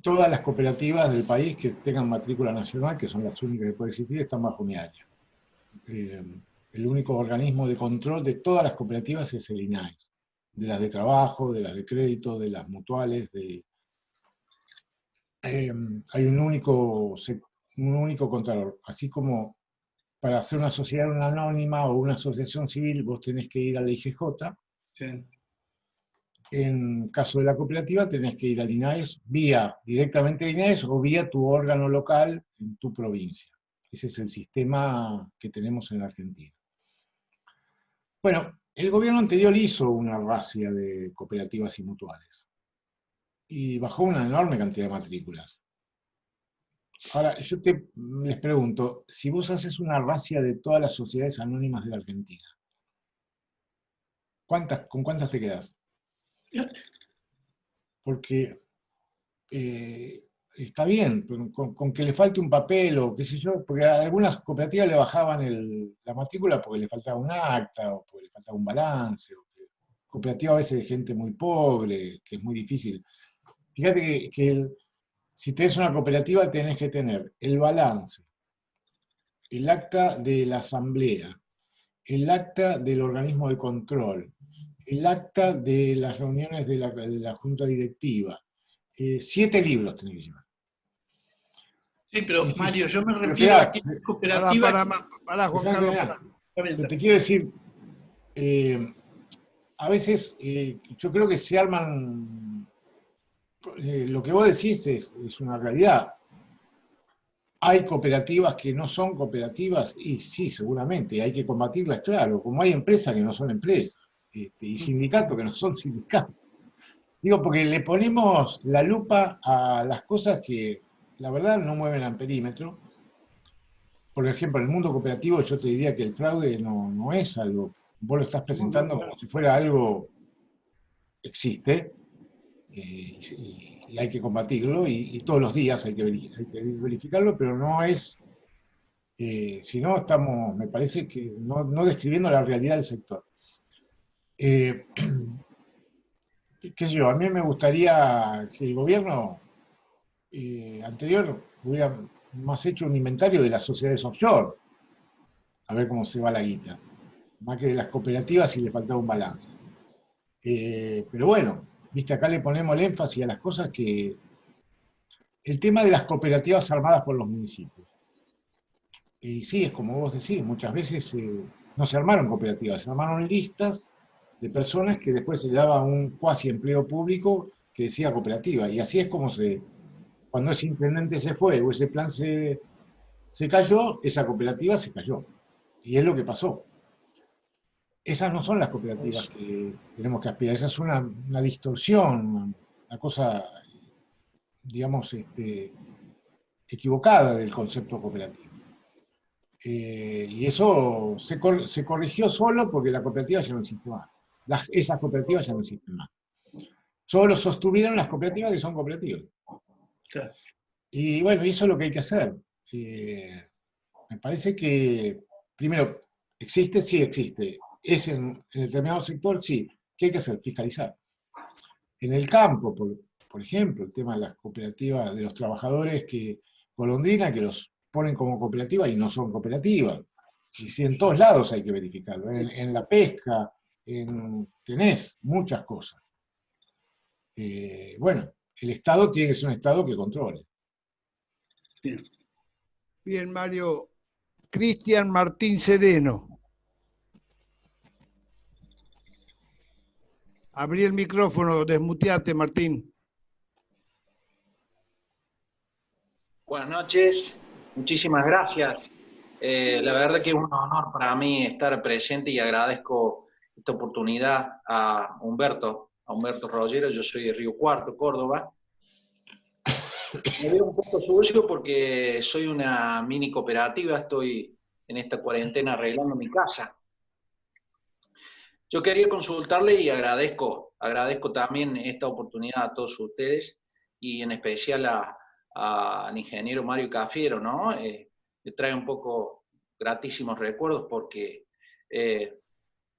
Todas las cooperativas del país que tengan matrícula nacional, que son las únicas que pueden existir, están bajo mi área. El único organismo de control de todas las cooperativas es el INAES, de las de trabajo, de las de crédito, de las mutuales. Hay un único contralor, así como para hacer una sociedad anónima o una asociación civil vos tenés que ir a la IGJ. Sí. En caso de la cooperativa tenés que ir al INAES, directamente al INAES o vía tu órgano local en tu provincia. Ese es el sistema que tenemos en la Argentina. Bueno, el gobierno anterior hizo una racia de cooperativas y mutuales y bajó una enorme cantidad de matrículas. Ahora, yo les pregunto, si vos haces una racia de todas las sociedades anónimas de la Argentina, ¿con cuántas te quedas? Porque está bien, con que le falte un papel o qué sé yo, porque a algunas cooperativas le bajaban la matrícula porque le faltaba un acta o porque le faltaba un balance. Cooperativa a veces de gente muy pobre, que es muy difícil. Fíjate que si tenés una cooperativa tenés que tener el balance, el acta de la asamblea, el acta del organismo de control, el acta de las reuniones de la junta directiva. 7 libros tenés que llevar. Sí, pero Mario, yo me refiero a que cooperativa... Para, Juan Carlos. Pero te quiero decir, a veces yo creo que se arman... lo que vos decís es una realidad. Hay cooperativas que no son cooperativas, y sí, seguramente, hay que combatirlas, claro, como hay empresas que no son empresas, y sindicatos que no son sindicatos. Digo, porque le ponemos la lupa a las cosas que, la verdad, no mueven amperímetro. Por ejemplo, en el mundo cooperativo yo te diría que el fraude no es algo, vos lo estás presentando como si fuera algo, existe, y hay que combatirlo, y todos los días hay que verificarlo, pero no es, si no estamos, me parece que no describiendo la realidad del sector. Qué sé yo, a mí me gustaría que el gobierno anterior hubiera más hecho un inventario de las sociedades offshore, a ver cómo se va la guita, más que de las cooperativas si le faltaba un balance. Pero bueno, viste, acá le ponemos el énfasis a las cosas que... El tema de las cooperativas armadas por los municipios. Y sí, es como vos decís, muchas veces no se armaron cooperativas, se armaron listas de personas que después se le daba un cuasi empleo público que decía cooperativa. Y así es como cuando ese intendente se fue o ese plan se cayó, esa cooperativa se cayó. Y es lo que pasó. Esas no son las cooperativas que tenemos que aspirar, esa es una distorsión, una cosa, digamos, equivocada del concepto cooperativo. Y eso se corrigió solo porque la cooperativa ya no existe más. Esas cooperativas ya no existen más. Solo sostuvieron las cooperativas que son cooperativas. Claro. Y bueno, eso es lo que hay que hacer. Me parece que, primero, ¿existe? Sí existe. ¿Es en determinado sector? Sí. ¿Qué hay que hacer? Fiscalizar. En el campo, por ejemplo, el tema de las cooperativas, de los trabajadores golondrina, que los ponen como cooperativa y no son cooperativas. Y si en todos lados hay que verificarlo. En la pesca, tenés muchas cosas. Bueno, el Estado tiene que ser un Estado que controle. Bien, Mario. Cristian Martín Sereno. Abrí el micrófono, desmuteate, Martín. Buenas noches, muchísimas gracias. La verdad que es un honor para mí estar presente y agradezco esta oportunidad a Humberto Rogero. Yo soy de Río Cuarto, Córdoba. Me veo un poco sucio porque soy una mini cooperativa, estoy en esta cuarentena arreglando mi casa. Yo quería consultarle y agradezco también esta oportunidad a todos ustedes y en especial al ingeniero Mario Cafiero, ¿no? Me trae un poco gratísimos recuerdos porque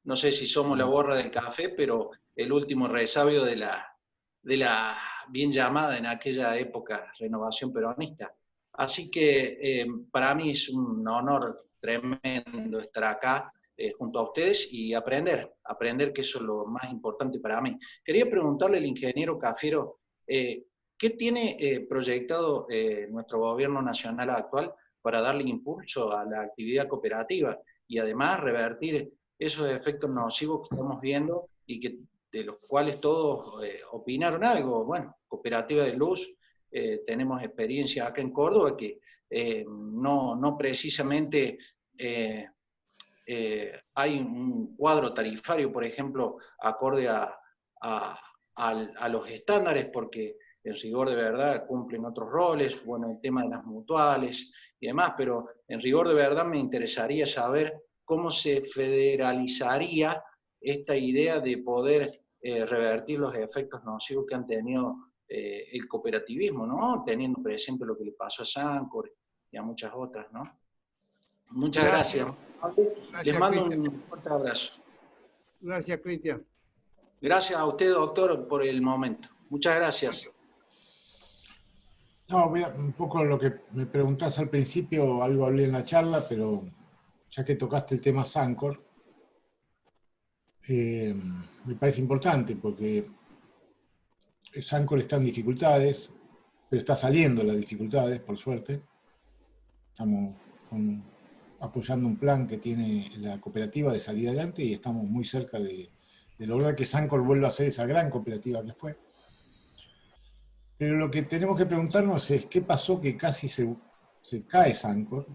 no sé si somos la borra del café, pero el último resabio de la bien llamada en aquella época renovación peronista. Así que para mí es un honor tremendo estar acá junto a ustedes y aprender que eso es lo más importante para mí. Quería preguntarle al ingeniero Cafiero, ¿qué tiene proyectado nuestro gobierno nacional actual para darle impulso a la actividad cooperativa y además revertir esos efectos nocivos que estamos viendo y de los cuales todos opinaron algo? Bueno, cooperativa de luz, tenemos experiencia acá en Córdoba que no precisamente hay un cuadro tarifario, por ejemplo, acorde a los estándares, porque en rigor de verdad cumplen otros roles, bueno, el tema de las mutuales y demás, pero en rigor de verdad me interesaría saber cómo se federalizaría esta idea de poder revertir los efectos nocivos que han tenido el cooperativismo, ¿no? Teniendo presente lo que le pasó a Sancor y a muchas otras, ¿no? Muchas gracias. Les mando un fuerte abrazo. Gracias, Cristian. Gracias a usted, doctor, por el momento. Muchas gracias. No, un poco lo que me preguntás al principio, algo hablé en la charla, pero ya que tocaste el tema Sancor, me parece importante porque Sancor está en dificultades, pero está saliendo de las dificultades, por suerte. Estamos apoyando un plan que tiene la cooperativa de salir adelante y estamos muy cerca de lograr que Sancor vuelva a ser esa gran cooperativa que fue. Pero lo que tenemos que preguntarnos es qué pasó que casi se cae Sancor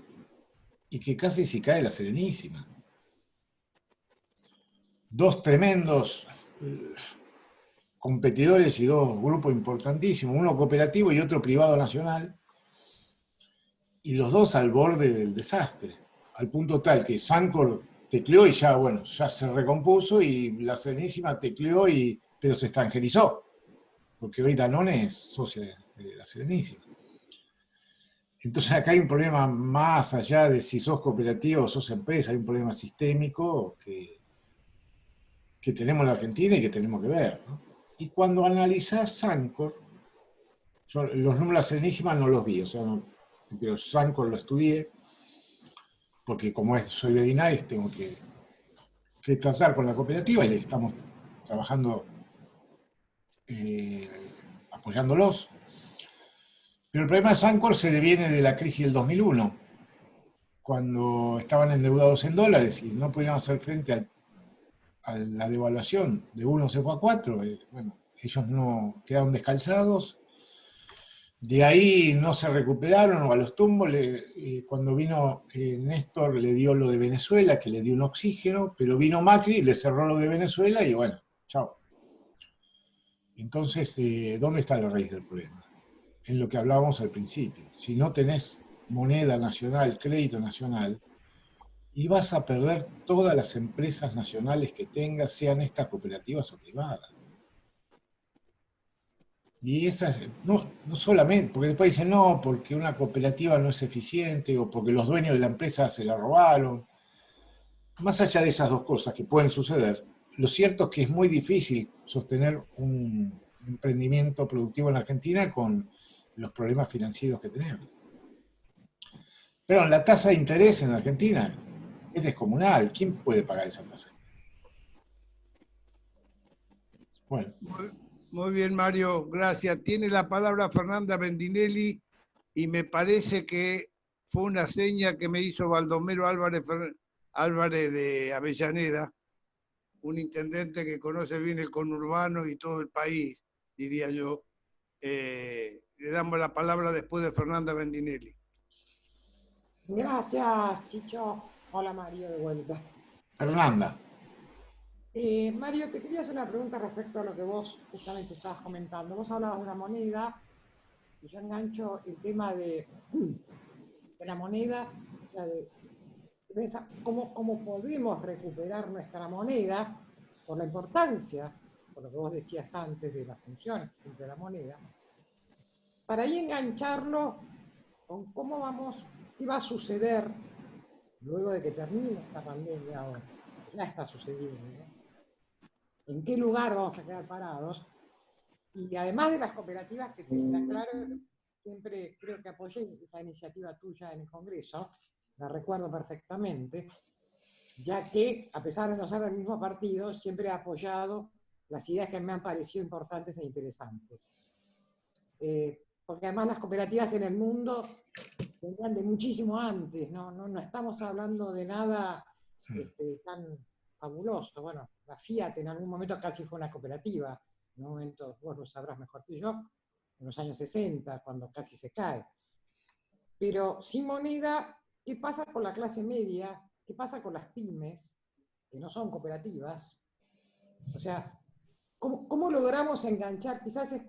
y que casi se cae la Serenísima. Dos tremendos competidores y dos grupos importantísimos, uno cooperativo y otro privado nacional, y los dos al borde del desastre, al punto tal que Sancor tecleó y ya, bueno, ya se recompuso, y la Serenísima tecleó, pero se extranjerizó, porque hoy Danone es socia de la Serenísima. Entonces acá hay un problema más allá de si sos cooperativa o sos empresa, hay un problema sistémico que tenemos en la Argentina y que tenemos que ver, ¿no? Y cuando analizás Sancor, yo los números de la Serenísima no los vi, o sea, pero Sancor lo estudié, porque como soy de Linares, tengo que tratar con la cooperativa y estamos trabajando, apoyándolos. Pero el problema de Sancor se deviene de la crisis del 2001, cuando estaban endeudados en dólares y no podían hacer frente a la devaluación. De 1 se fue a 4, bueno, ellos no quedaron descalzados. De ahí no se recuperaron, o a los tumbos. Cuando vino Néstor le dio lo de Venezuela, que le dio un oxígeno, pero vino Macri, le cerró lo de Venezuela y bueno, chao. Entonces, ¿dónde está la raíz del problema? En lo que hablábamos al principio. Si no tenés moneda nacional, crédito nacional, y vas a perder todas las empresas nacionales que tengas, sean estas cooperativas o privadas. Y esas, no solamente, porque después dicen, no, porque una cooperativa no es eficiente, o porque los dueños de la empresa se la robaron. Más allá de esas dos cosas que pueden suceder, lo cierto es que es muy difícil sostener un emprendimiento productivo en la Argentina con los problemas financieros que tenemos. Pero la tasa de interés en la Argentina es descomunal. ¿Quién puede pagar esa tasa? Bueno. Muy bien, Mario, gracias. Tiene la palabra Fernanda Bendinelli, y me parece que fue una seña que me hizo Baldomero Álvarez de Avellaneda, un intendente que conoce bien el conurbano y todo el país, diría yo. Le damos la palabra después de Fernanda Bendinelli. Gracias, Chicho. Hola, Mario, de vuelta. Fernanda. Mario, te quería hacer una pregunta respecto a lo que vos justamente estabas comentando. Vos hablabas de una moneda, y yo engancho el tema de la moneda, o sea, de cómo podemos recuperar nuestra moneda por la importancia, por lo que vos decías antes de la función de la moneda, para ahí engancharlo con qué va a suceder luego de que termine esta pandemia ahora. Ya está sucediendo, ¿no? ¿En qué lugar vamos a quedar parados? Y además de las cooperativas, que está claro, siempre creo que apoyé esa iniciativa tuya en el Congreso, la recuerdo perfectamente, ya que, a pesar de no ser del mismo partido, siempre he apoyado las ideas que me han parecido importantes e interesantes. Porque además las cooperativas en el mundo venían de muchísimo antes, no estamos hablando de nada tan fabuloso. Bueno, la Fiat en algún momento casi fue una cooperativa, en un momento, vos lo sabrás mejor que yo, en los años 60, cuando casi se cae. Pero sin moneda, ¿qué pasa con la clase media? ¿Qué pasa con las pymes, que no son cooperativas? O sea, ¿cómo logramos enganchar? Quizás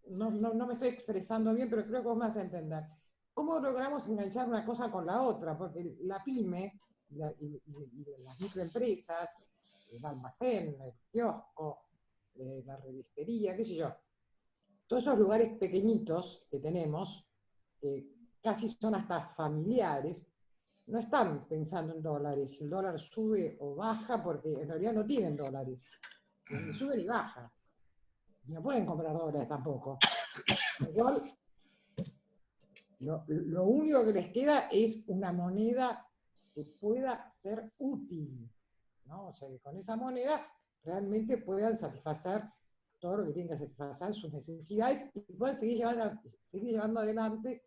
no me estoy expresando bien, pero creo que vos me vas a entender. ¿Cómo logramos enganchar una cosa con la otra? Porque la pyme y las microempresas, el almacén, el kiosco, la revistería, qué sé yo. Todos esos lugares pequeñitos que tenemos, que casi son hasta familiares, no están pensando en dólares. El dólar sube o baja porque en realidad no tienen dólares. Ni sube ni baja. Y no pueden comprar dólares tampoco. Igual, lo único que les queda es una moneda que pueda ser útil, ¿no? O sea, que con esa moneda realmente puedan satisfacer todo lo que tienen que satisfacer, sus necesidades, y puedan seguir llevando adelante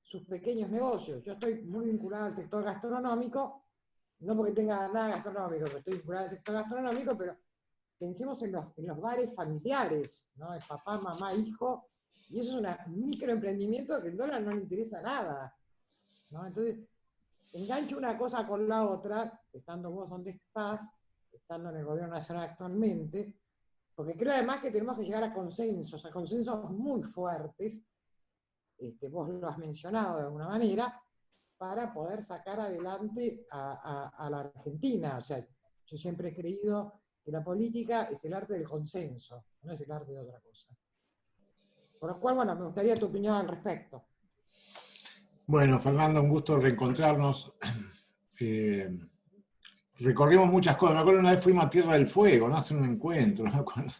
sus pequeños negocios. Yo estoy muy vinculada al sector gastronómico, no porque tenga nada gastronómico, pero estoy vinculada al sector gastronómico, pero pensemos en los bares familiares, ¿no? El papá, mamá, hijo, y eso es un microemprendimiento que el dólar no le interesa nada, ¿no? Entonces, engancho una cosa con la otra, estando vos donde estás, estando en el gobierno nacional actualmente, porque creo además que tenemos que llegar a consensos muy fuertes, vos lo has mencionado de alguna manera, para poder sacar adelante a la Argentina. O sea, yo siempre he creído que la política es el arte del consenso, no es el arte de otra cosa. Por lo cual, bueno, me gustaría tu opinión al respecto. Bueno, Fernando, un gusto reencontrarnos. Recorrimos muchas cosas. Me acuerdo una vez fuimos a Tierra del Fuego, ¿no? Hacer un encuentro, me acuerdo.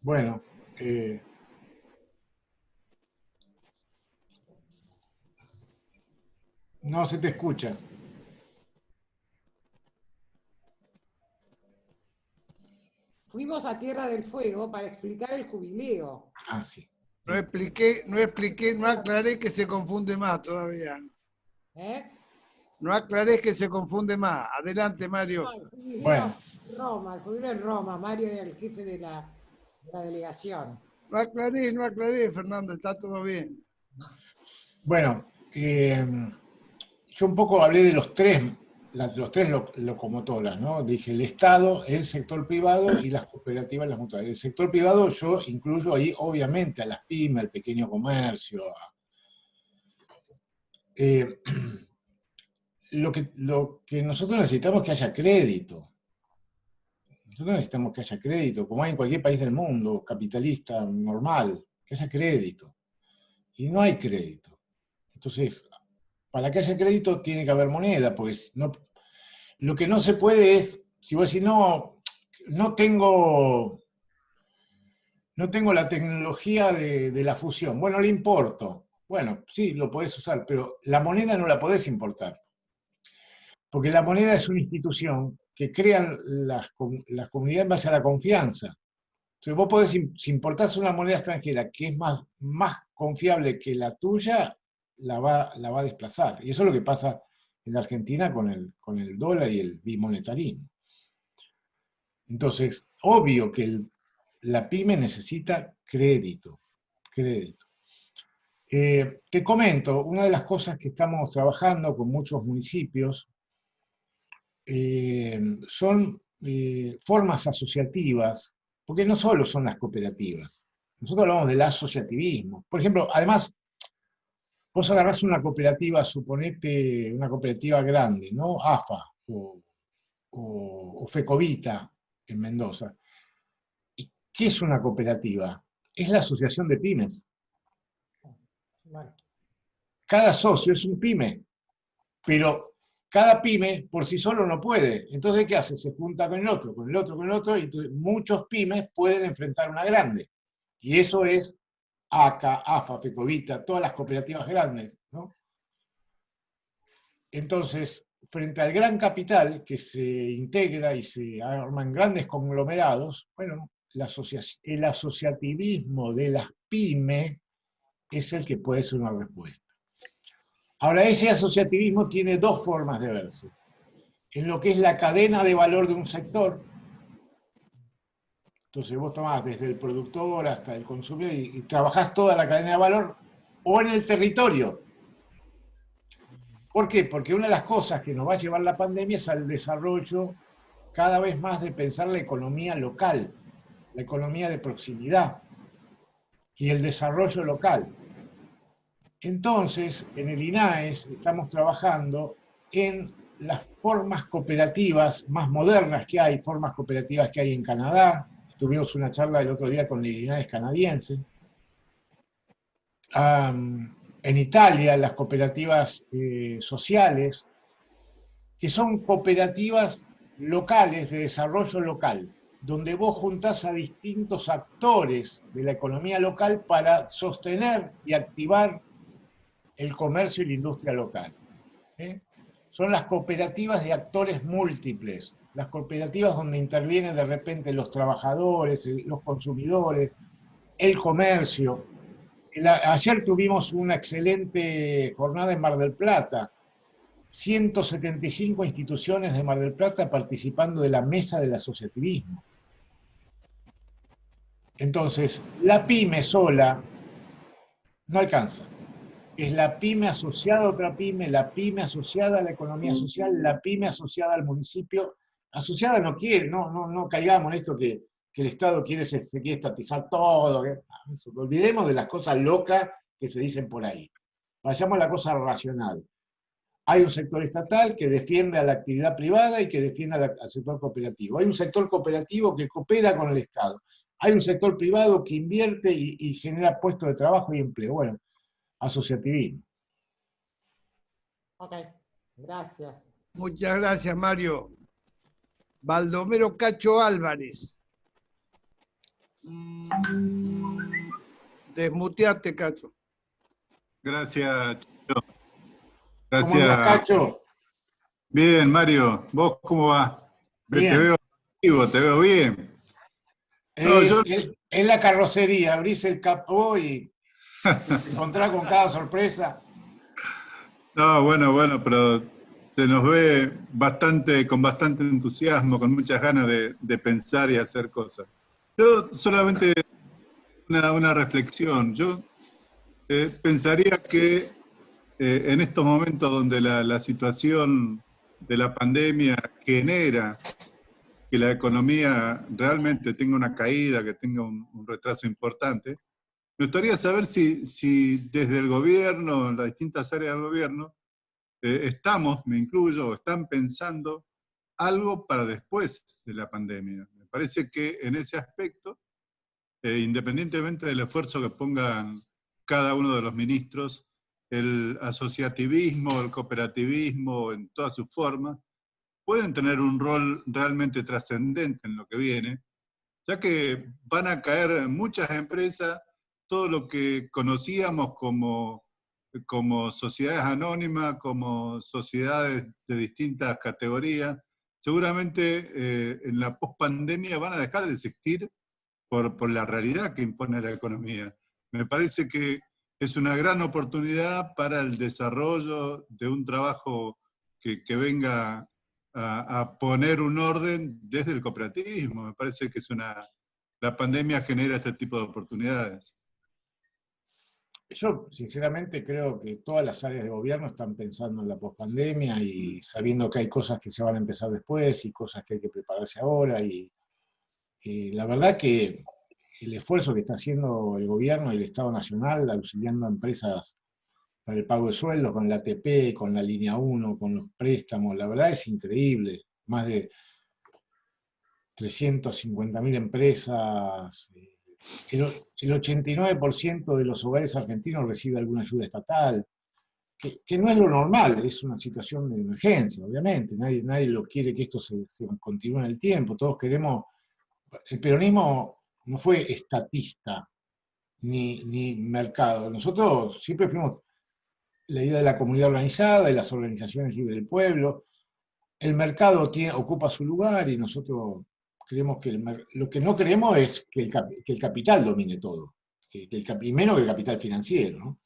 Bueno, no se te escucha. Fuimos a Tierra del Fuego para explicar el jubileo. Ah, sí. No aclaré que se confunde más todavía. No aclaré que se confunde más. Adelante, Mario. No, el jubileo en Roma. Mario era el jefe de la delegación. No aclaré, Fernando, está todo bien. Bueno, yo un poco hablé de los tres locomotoras, ¿no? Dije el Estado, el sector privado y las cooperativas, las mutuales. El sector privado yo incluyo ahí, obviamente, a las pymes, al pequeño comercio. Lo que nosotros necesitamos es que haya crédito. Nosotros necesitamos que haya crédito, como hay en cualquier país del mundo, capitalista, normal, que haya crédito. Y no hay crédito. Entonces, para que haya crédito tiene que haber moneda, pues no, lo que no se puede es, si vos decís, no tengo la tecnología de la fusión, bueno, le importo. Bueno, sí, lo podés usar, pero la moneda no la podés importar. Porque la moneda es una institución que crean las comunidades en base a la confianza. Entonces vos podés, si importás una moneda extranjera que es más confiable que la tuya, la va a desplazar. Y eso es lo que pasa en la Argentina con el dólar y el bimonetarismo. Entonces, obvio que la pyme necesita crédito. Te comento, una de las cosas que estamos trabajando con muchos municipios son formas asociativas, porque no solo son las cooperativas. Nosotros hablamos del asociativismo. Por ejemplo, además, vos agarrás una cooperativa, suponete una cooperativa grande, ¿no? AFA o Fecovita en Mendoza. ¿Y qué es una cooperativa? Es la asociación de pymes. Cada socio es un pyme, pero cada pyme por sí solo no puede. Entonces, ¿qué hace? Se junta con el otro, y entonces muchos pymes pueden enfrentar una grande. Y eso es ACA, AFA, Fecovita, todas las cooperativas grandes, ¿no? Entonces, frente al gran capital que se integra y se arman grandes conglomerados, bueno, el asociativismo de las pymes es el que puede ser una respuesta. Ahora, ese asociativismo tiene dos formas de verse. En lo que es la cadena de valor de un sector. Entonces vos tomás desde el productor hasta el consumidor y trabajás toda la cadena de valor, o en el territorio. ¿Por qué? Porque una de las cosas que nos va a llevar la pandemia es al desarrollo cada vez más de pensar la economía local, la economía de proximidad y el desarrollo local. Entonces, en el INAES estamos trabajando en las formas cooperativas más modernas que hay, formas cooperativas que hay en Canadá. Tuvimos una charla el otro día con Linares canadiense. En Italia, las cooperativas sociales, que son cooperativas locales, de desarrollo local, donde vos juntás a distintos actores de la economía local para sostener y activar el comercio y la industria local. Son las cooperativas de actores múltiples, las cooperativas donde intervienen de repente los trabajadores, los consumidores, el comercio. Ayer tuvimos una excelente jornada en Mar del Plata, 175 instituciones de Mar del Plata participando de la mesa del asociativismo. Entonces, la pyme sola no alcanza. Es la pyme asociada a otra pyme, la pyme asociada a la economía social, la pyme asociada al municipio. Asociada no quiere, no caigamos en esto que el Estado se quiere estatizar todo. Olvidemos de las cosas locas que se dicen por ahí. Vayamos a la cosa racional. Hay un sector estatal que defiende a la actividad privada y que defiende al sector cooperativo. Hay un sector cooperativo que coopera con el Estado. Hay un sector privado que invierte y genera puestos de trabajo y empleo. Bueno, asociativismo. Ok, gracias. Muchas gracias, Mario. Baldomero Cacho Álvarez. Desmuteate, Cacho. Gracias, Chicho. Gracias. ¿Cómo andás, Cacho? Bien, Mario. ¿Vos cómo vas? Bien. Te veo activo, te veo bien. No, es la carrocería, abrís el capó y te encontrás con cada sorpresa. No, bueno, pero se nos ve con bastante entusiasmo, con muchas ganas de pensar y hacer cosas. Yo solamente una reflexión. Yo pensaría que en estos momentos donde la situación de la pandemia genera que la economía realmente tenga una caída, que tenga un retraso importante, me gustaría saber si desde el gobierno, en las distintas áreas del gobierno, estamos, me incluyo, están pensando algo para después de la pandemia. Me parece que en ese aspecto, independientemente del esfuerzo que pongan cada uno de los ministros, el asociativismo, el cooperativismo, en todas sus formas, pueden tener un rol realmente trascendente en lo que viene, ya que van a caer muchas empresas, todo lo que conocíamos como sociedades anónimas, como sociedades de distintas categorías, seguramente en la pospandemia van a dejar de existir por la realidad que impone la economía. Me parece que es una gran oportunidad para el desarrollo de un trabajo que venga a poner un orden desde el cooperativismo. Me parece que la pandemia genera este tipo de oportunidades. Yo, sinceramente, creo que todas las áreas de gobierno están pensando en la pospandemia y sabiendo que hay cosas que se van a empezar después y cosas que hay que prepararse ahora. Y la verdad que el esfuerzo que está haciendo el gobierno y el Estado Nacional, auxiliando a empresas para el pago de sueldos, con la ATP, con la línea 1, con los préstamos, la verdad es increíble. Más de 350.000 empresas. El 89% de los hogares argentinos recibe alguna ayuda estatal, que no es lo normal, es una situación de emergencia, obviamente. Nadie lo quiere que esto se continúe en el tiempo. Todos queremos. El peronismo no fue estatista ni mercado. Nosotros siempre fuimos la idea de la comunidad organizada, de las organizaciones libres del pueblo. El mercado ocupa su lugar y nosotros creemos que lo que no queremos es que el capital domine todo, y menos que el capital financiero, ¿no?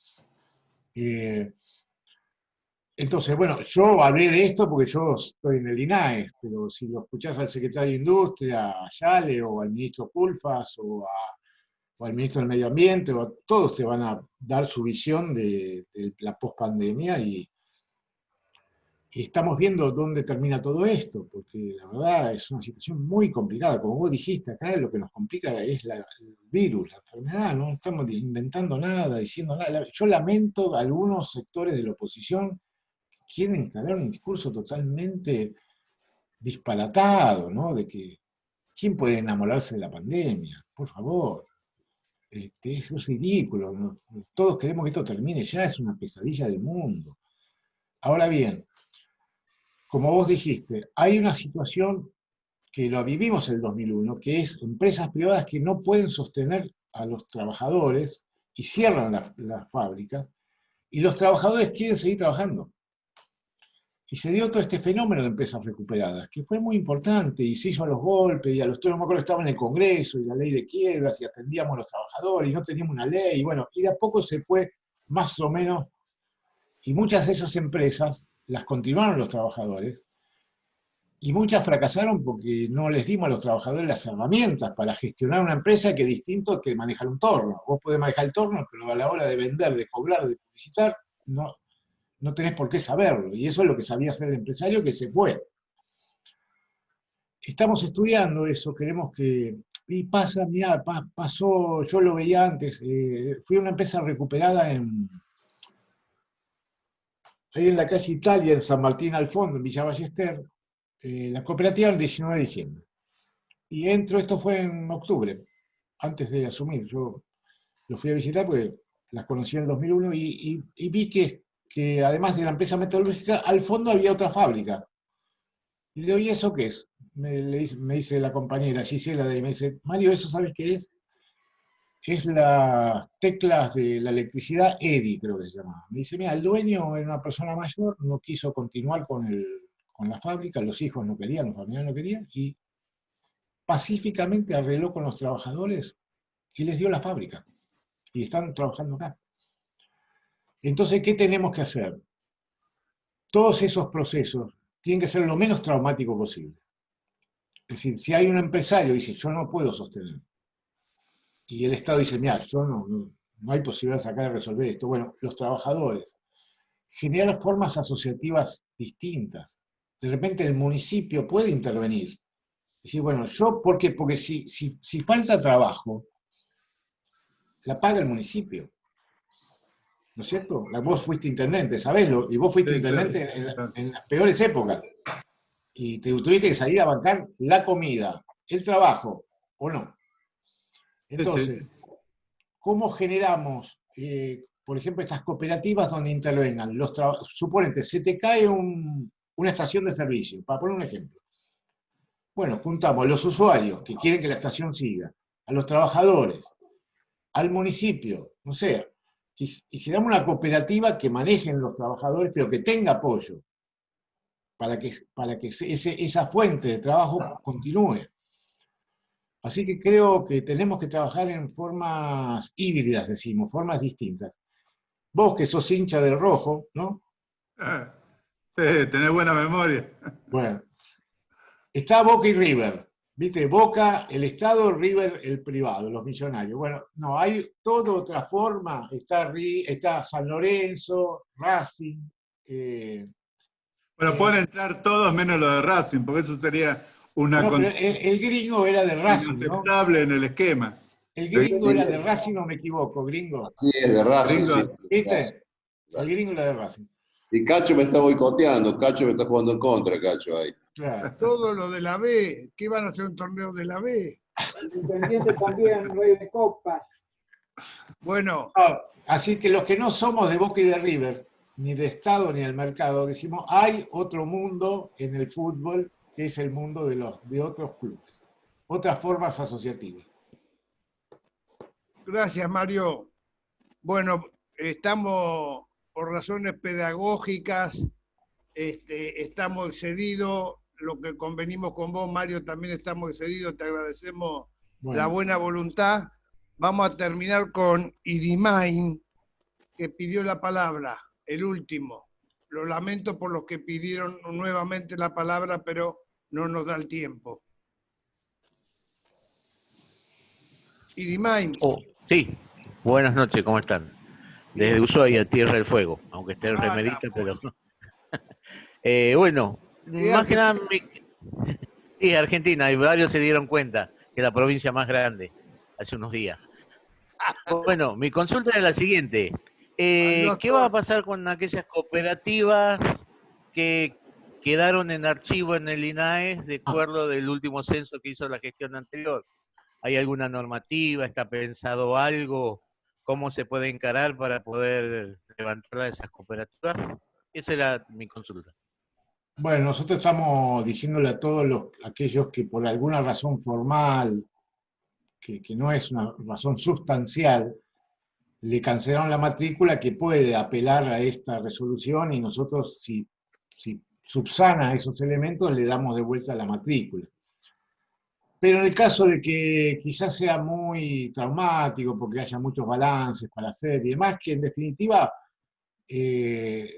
Entonces, bueno, yo hablé de esto porque yo estoy en el INAES, pero si lo escuchás al secretario de Industria, a Yale, o al ministro Culfas, o al ministro del Medio Ambiente, todos te van a dar su visión de la pospandemia y estamos viendo dónde termina todo esto, porque la verdad es una situación muy complicada. Como vos dijiste, acá lo que nos complica es el virus, la enfermedad, no estamos inventando nada, diciendo nada. Yo lamento a algunos sectores de la oposición quieren instalar un discurso totalmente disparatado, ¿no? De que, ¿quién puede enamorarse de la pandemia? Por favor. Eso es ridículo, ¿no? Todos queremos que esto termine ya, es una pesadilla del mundo. Ahora bien, como vos dijiste, hay una situación que lo vivimos en el 2001, que es empresas privadas que no pueden sostener a los trabajadores y cierran las fábricas, y los trabajadores quieren seguir trabajando. Y se dio todo este fenómeno de empresas recuperadas, que fue muy importante, y se hizo a los golpes, y a los, no me acuerdo, estaba en el Congreso, y la ley de quiebras, y atendíamos a los trabajadores, y no teníamos una ley, y bueno, y de a poco se fue más o menos, y muchas de esas empresas las continuaron los trabajadores, y muchas fracasaron porque no les dimos a los trabajadores las herramientas para gestionar una empresa, que es distinto que manejar un torno. Vos podés manejar el torno, pero a la hora de vender, de cobrar, de publicitar, no tenés por qué saberlo, y eso es lo que sabía hacer el empresario que se fue. Estamos estudiando eso, queremos que... Y pasa, mirá, pasó, yo lo veía antes, fui a una empresa recuperada ahí en la calle Italia, en San Martín al fondo, en Villa Ballester, la cooperativa el 19 de diciembre. Y esto fue en octubre, antes de asumir. Yo lo fui a visitar porque las conocí en el 2001 y vi que además de la empresa metalúrgica, al fondo había otra fábrica. Y le digo, ¿y eso qué es? Me dice la compañera Gisela, y me dice, Mario, ¿eso sabes qué es? Es las teclas de la electricidad EDI, creo que se llamaba. Me dice, mira, el dueño era una persona mayor, no quiso continuar con la fábrica, los hijos no querían, los familiares no querían, y pacíficamente arregló con los trabajadores y les dio la fábrica. Y están trabajando acá. Entonces, ¿qué tenemos que hacer? Todos esos procesos tienen que ser lo menos traumático posible. Es decir, si hay un empresario que dice, yo no puedo sostener, y el Estado dice, mira, no hay posibilidad acá de resolver esto. Bueno, los trabajadores, generar formas asociativas distintas. De repente el municipio puede intervenir. Decir, bueno, ¿por qué? Porque si falta trabajo, la paga el municipio. ¿No es cierto? Vos fuiste intendente, sabéslo, y vos fuiste intendente en las peores épocas. Y te tuviste que salir a bancar la comida, el trabajo, ¿o no? Entonces, ¿cómo generamos, por ejemplo, estas cooperativas donde intervengan los trabajadores? Suponete, se te cae una estación de servicio, para poner un ejemplo. Bueno, juntamos a los usuarios que quieren que la estación siga, a los trabajadores, al municipio, no sé, y generamos una cooperativa que manejen los trabajadores, pero que tenga apoyo, para que esa fuente de trabajo continúe. Así que creo que tenemos que trabajar en formas híbridas, decimos, formas distintas. Vos que sos hincha del rojo, ¿no? Sí, tenés buena memoria. Bueno, está Boca y River. ¿Viste? Boca, el Estado, River, el privado, los millonarios. Bueno, no, hay toda otra forma. Está San Lorenzo, Racing. Bueno, pueden entrar todos menos lo de Racing, porque eso sería una... No, pero el gringo era de Racing, inaceptable, ¿no? En el esquema. El gringo era de Racing, no me equivoco, gringo. Sí, es de Racing. Sí. ¿Viste? El gringo era de Racing. Y Cacho me está boicoteando, Cacho me está jugando en contra, Cacho, ahí. Claro. Todo lo de la B, ¿qué van a hacer un torneo de la B? Independiente también, rey de copas. Bueno. Así que los que no somos de Boca y de River, ni de Estado ni del mercado, decimos, hay otro mundo en el fútbol, que es el mundo de otros clubes, otras formas asociativas. Gracias, Mario. Bueno, estamos, por razones pedagógicas, estamos excedidos. Lo que convenimos con vos, Mario, también estamos excedidos. Te agradecemos la buena voluntad. Vamos a terminar con Irimain, que pidió la palabra, el último. Lo lamento por los que pidieron nuevamente la palabra, pero no nos da el tiempo. Irimain. Sí, buenas noches, ¿cómo están? Desde Ushuaia, Tierra del Fuego, aunque esté en remerita, pero... bueno, más que nada... Sí, Argentina, y varios se dieron cuenta que la provincia más grande, hace unos días. Bueno, mi consulta es la siguiente. ¿Qué va a pasar con aquellas cooperativas que quedaron en archivo en el INAES de acuerdo del último censo que hizo la gestión anterior? ¿Hay alguna normativa? ¿Está pensado algo? ¿Cómo se puede encarar para poder levantar a esas cooperativas? Esa era mi consulta. Bueno, nosotros estamos diciéndole a todos aquellos que por alguna razón formal, que no es una razón sustancial, le cancelaron la matrícula, que puede apelar a esta resolución y nosotros, si subsana esos elementos, le damos de vuelta la matrícula. Pero en el caso de que quizás sea muy traumático, porque haya muchos balances para hacer y demás, que en definitiva,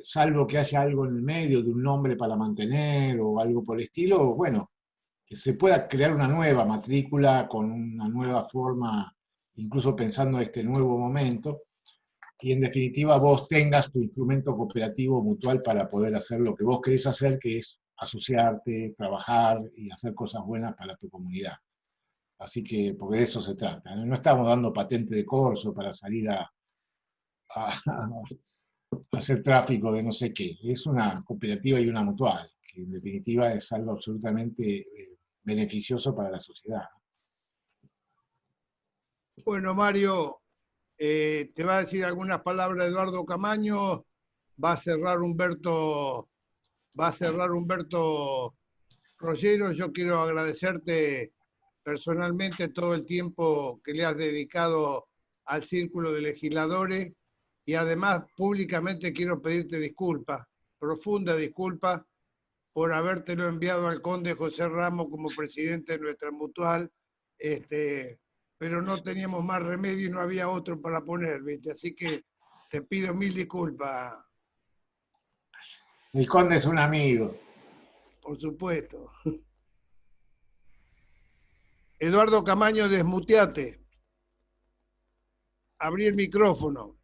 salvo que haya algo en el medio de un nombre para mantener o algo por el estilo, bueno, que se pueda crear una nueva matrícula con una nueva forma, incluso pensando en este nuevo momento, y en definitiva vos tengas tu instrumento cooperativo mutual para poder hacer lo que vos querés hacer, que es asociarte, trabajar y hacer cosas buenas para tu comunidad. Así que, porque de eso se trata. No estamos dando patente de corso para salir a hacer tráfico de no sé qué. Es una cooperativa y una mutual, que en definitiva es algo absolutamente beneficioso para la sociedad. Bueno, Mario, te va a decir algunas palabras Eduardo Camaño, va a cerrar Humberto Rollero. Yo quiero agradecerte personalmente todo el tiempo que le has dedicado al Círculo de Legisladores y además públicamente quiero pedirte disculpas, profunda disculpas, por habértelo enviado al conde José Ramos como presidente de nuestra mutual, pero no teníamos más remedio y no había otro para poner, ¿viste? Así que te pido mil disculpas. El conde es un amigo. Por supuesto. Eduardo Camaño, desmuteate. Abrí el micrófono.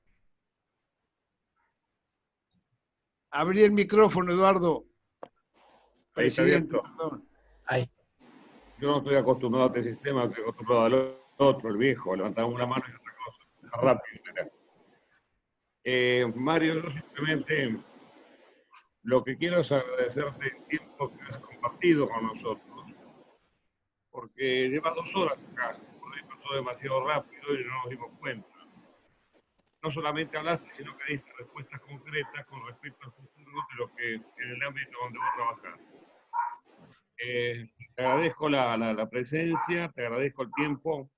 Abrí el micrófono, Eduardo. Ahí está abierto. Ahí. Yo no estoy acostumbrado a este sistema, estoy acostumbrado al otro, el viejo, levantamos una mano y otra cosa. Rápido, mira. Mario, yo simplemente lo que quiero es agradecerte el tiempo que has compartido con nosotros, porque llevas 2 horas acá, por ahí pasó demasiado rápido y no nos dimos cuenta. No solamente hablaste, sino que diste respuestas concretas con respecto al futuro de lo que en el ámbito donde vos trabajás. Te agradezco la presencia, te agradezco el tiempo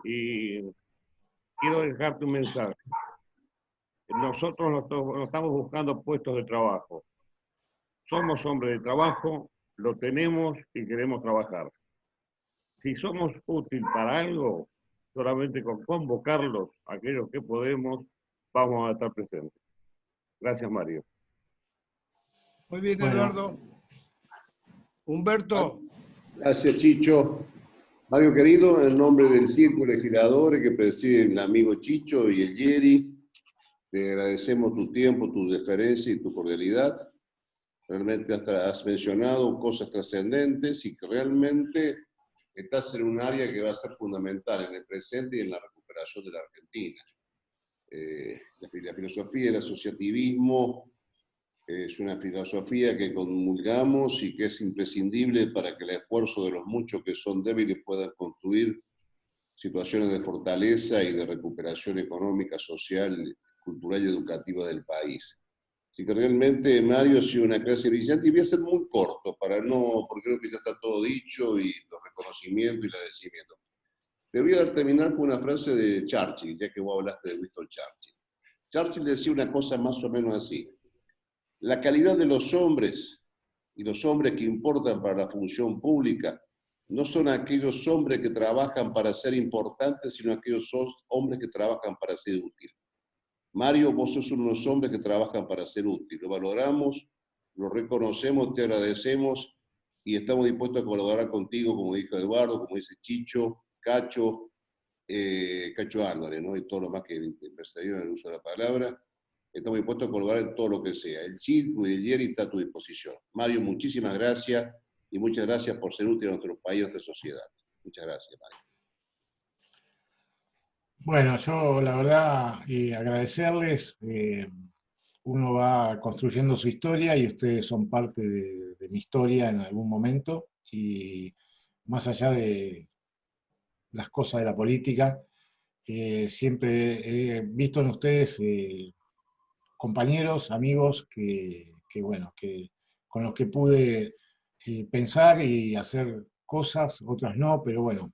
y quiero dejarte un mensaje. Nosotros no estamos buscando puestos de trabajo. Somos hombres de trabajo, lo tenemos y queremos trabajar. Si somos útil para algo, solamente con convocarlos, aquellos que podemos, vamos a estar presentes. Gracias, Mario. Muy bien, Eduardo. Humberto. Gracias, Chicho. Mario querido, en nombre del Círculo de Legisladores que preside el amigo Chicho y el Yeri, te agradecemos tu tiempo, tu deferencia y tu cordialidad. Realmente has mencionado cosas trascendentes y que realmente estás en un área que va a ser fundamental en el presente y en la recuperación de la Argentina. La filosofía del asociativismo es una filosofía que comulgamos y que es imprescindible para que el esfuerzo de los muchos que son débiles puedan construir situaciones de fortaleza y de recuperación económica, social, cultural y educativa del país. Así que realmente, Mario, ha sido una clase brillante y voy a ser muy corto, porque creo que ya está todo dicho y los reconocimientos y el agradecimiento. Te voy a terminar con una frase de Churchill, ya que vos hablaste de Winston Churchill. Churchill decía una cosa más o menos así: la calidad de los hombres y los hombres que importan para la función pública no son aquellos hombres que trabajan para ser importantes, sino aquellos hombres que trabajan para ser útiles. Mario, vos sos uno de los hombres que trabajan para ser útil. Lo valoramos, lo reconocemos, te agradecemos y estamos dispuestos a colaborar contigo, como dijo Eduardo, como dice Chicho, Cacho Álvarez, ¿no? Y todo lo más que intercedió en el uso de la palabra. Estamos dispuestos a colaborar en todo lo que sea. El Círculo y el Yeri está a tu disposición. Mario, muchísimas gracias y muchas gracias por ser útil a nuestro país y a nuestra sociedad. Muchas gracias, Mario. Bueno, yo la verdad agradecerles. Uno va construyendo su historia y ustedes son parte de mi historia en algún momento. Y más allá de las cosas de la política, siempre he visto en ustedes compañeros, amigos bueno, con los que pude pensar y hacer cosas, otras no, pero bueno,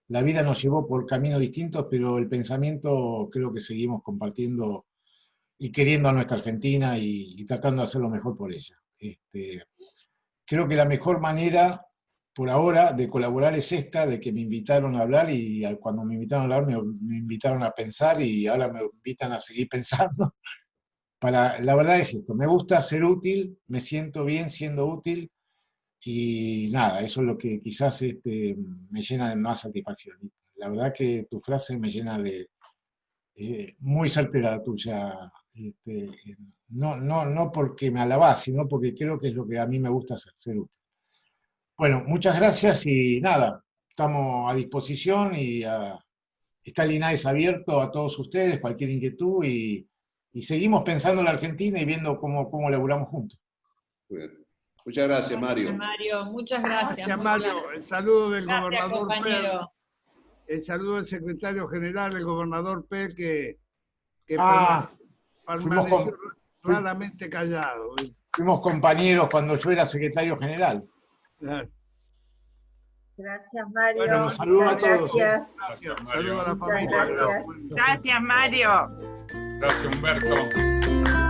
la vida nos llevó por caminos distintos, pero el pensamiento creo que seguimos compartiendo y queriendo a nuestra Argentina y tratando de hacer lo mejor por ella. Creo que la mejor manera, por ahora, de colaborar es esta, de que me invitaron a hablar y cuando me invitaron a hablar me invitaron a pensar y ahora me invitan a seguir pensando. La verdad es esto, me gusta ser útil, me siento bien siendo útil y nada, eso es lo que quizás me llena de más satisfacción. La verdad que tu frase me llena de... muy certera la tuya, no porque me alabás, sino porque creo que es lo que a mí me gusta hacer, ser útil. Bueno, muchas gracias y nada, estamos a disposición y está el INAES abierto a todos ustedes, cualquier inquietud y seguimos pensando en la Argentina y viendo cómo laburamos juntos. Muchas gracias, Mario. Mario, muchas gracias. Gracias, Mario. El saludo del Gracias, gobernador compañero. El saludo del secretario general, el gobernador P, que permaneció raramente callado. Fuimos compañeros cuando yo era secretario general. Claro. Gracias, Mario. Bueno, saludos a todos. Gracias. Gracias, Saludos a la Mario. familia. Gracias. Gracias, Mario. Gracias, Humberto.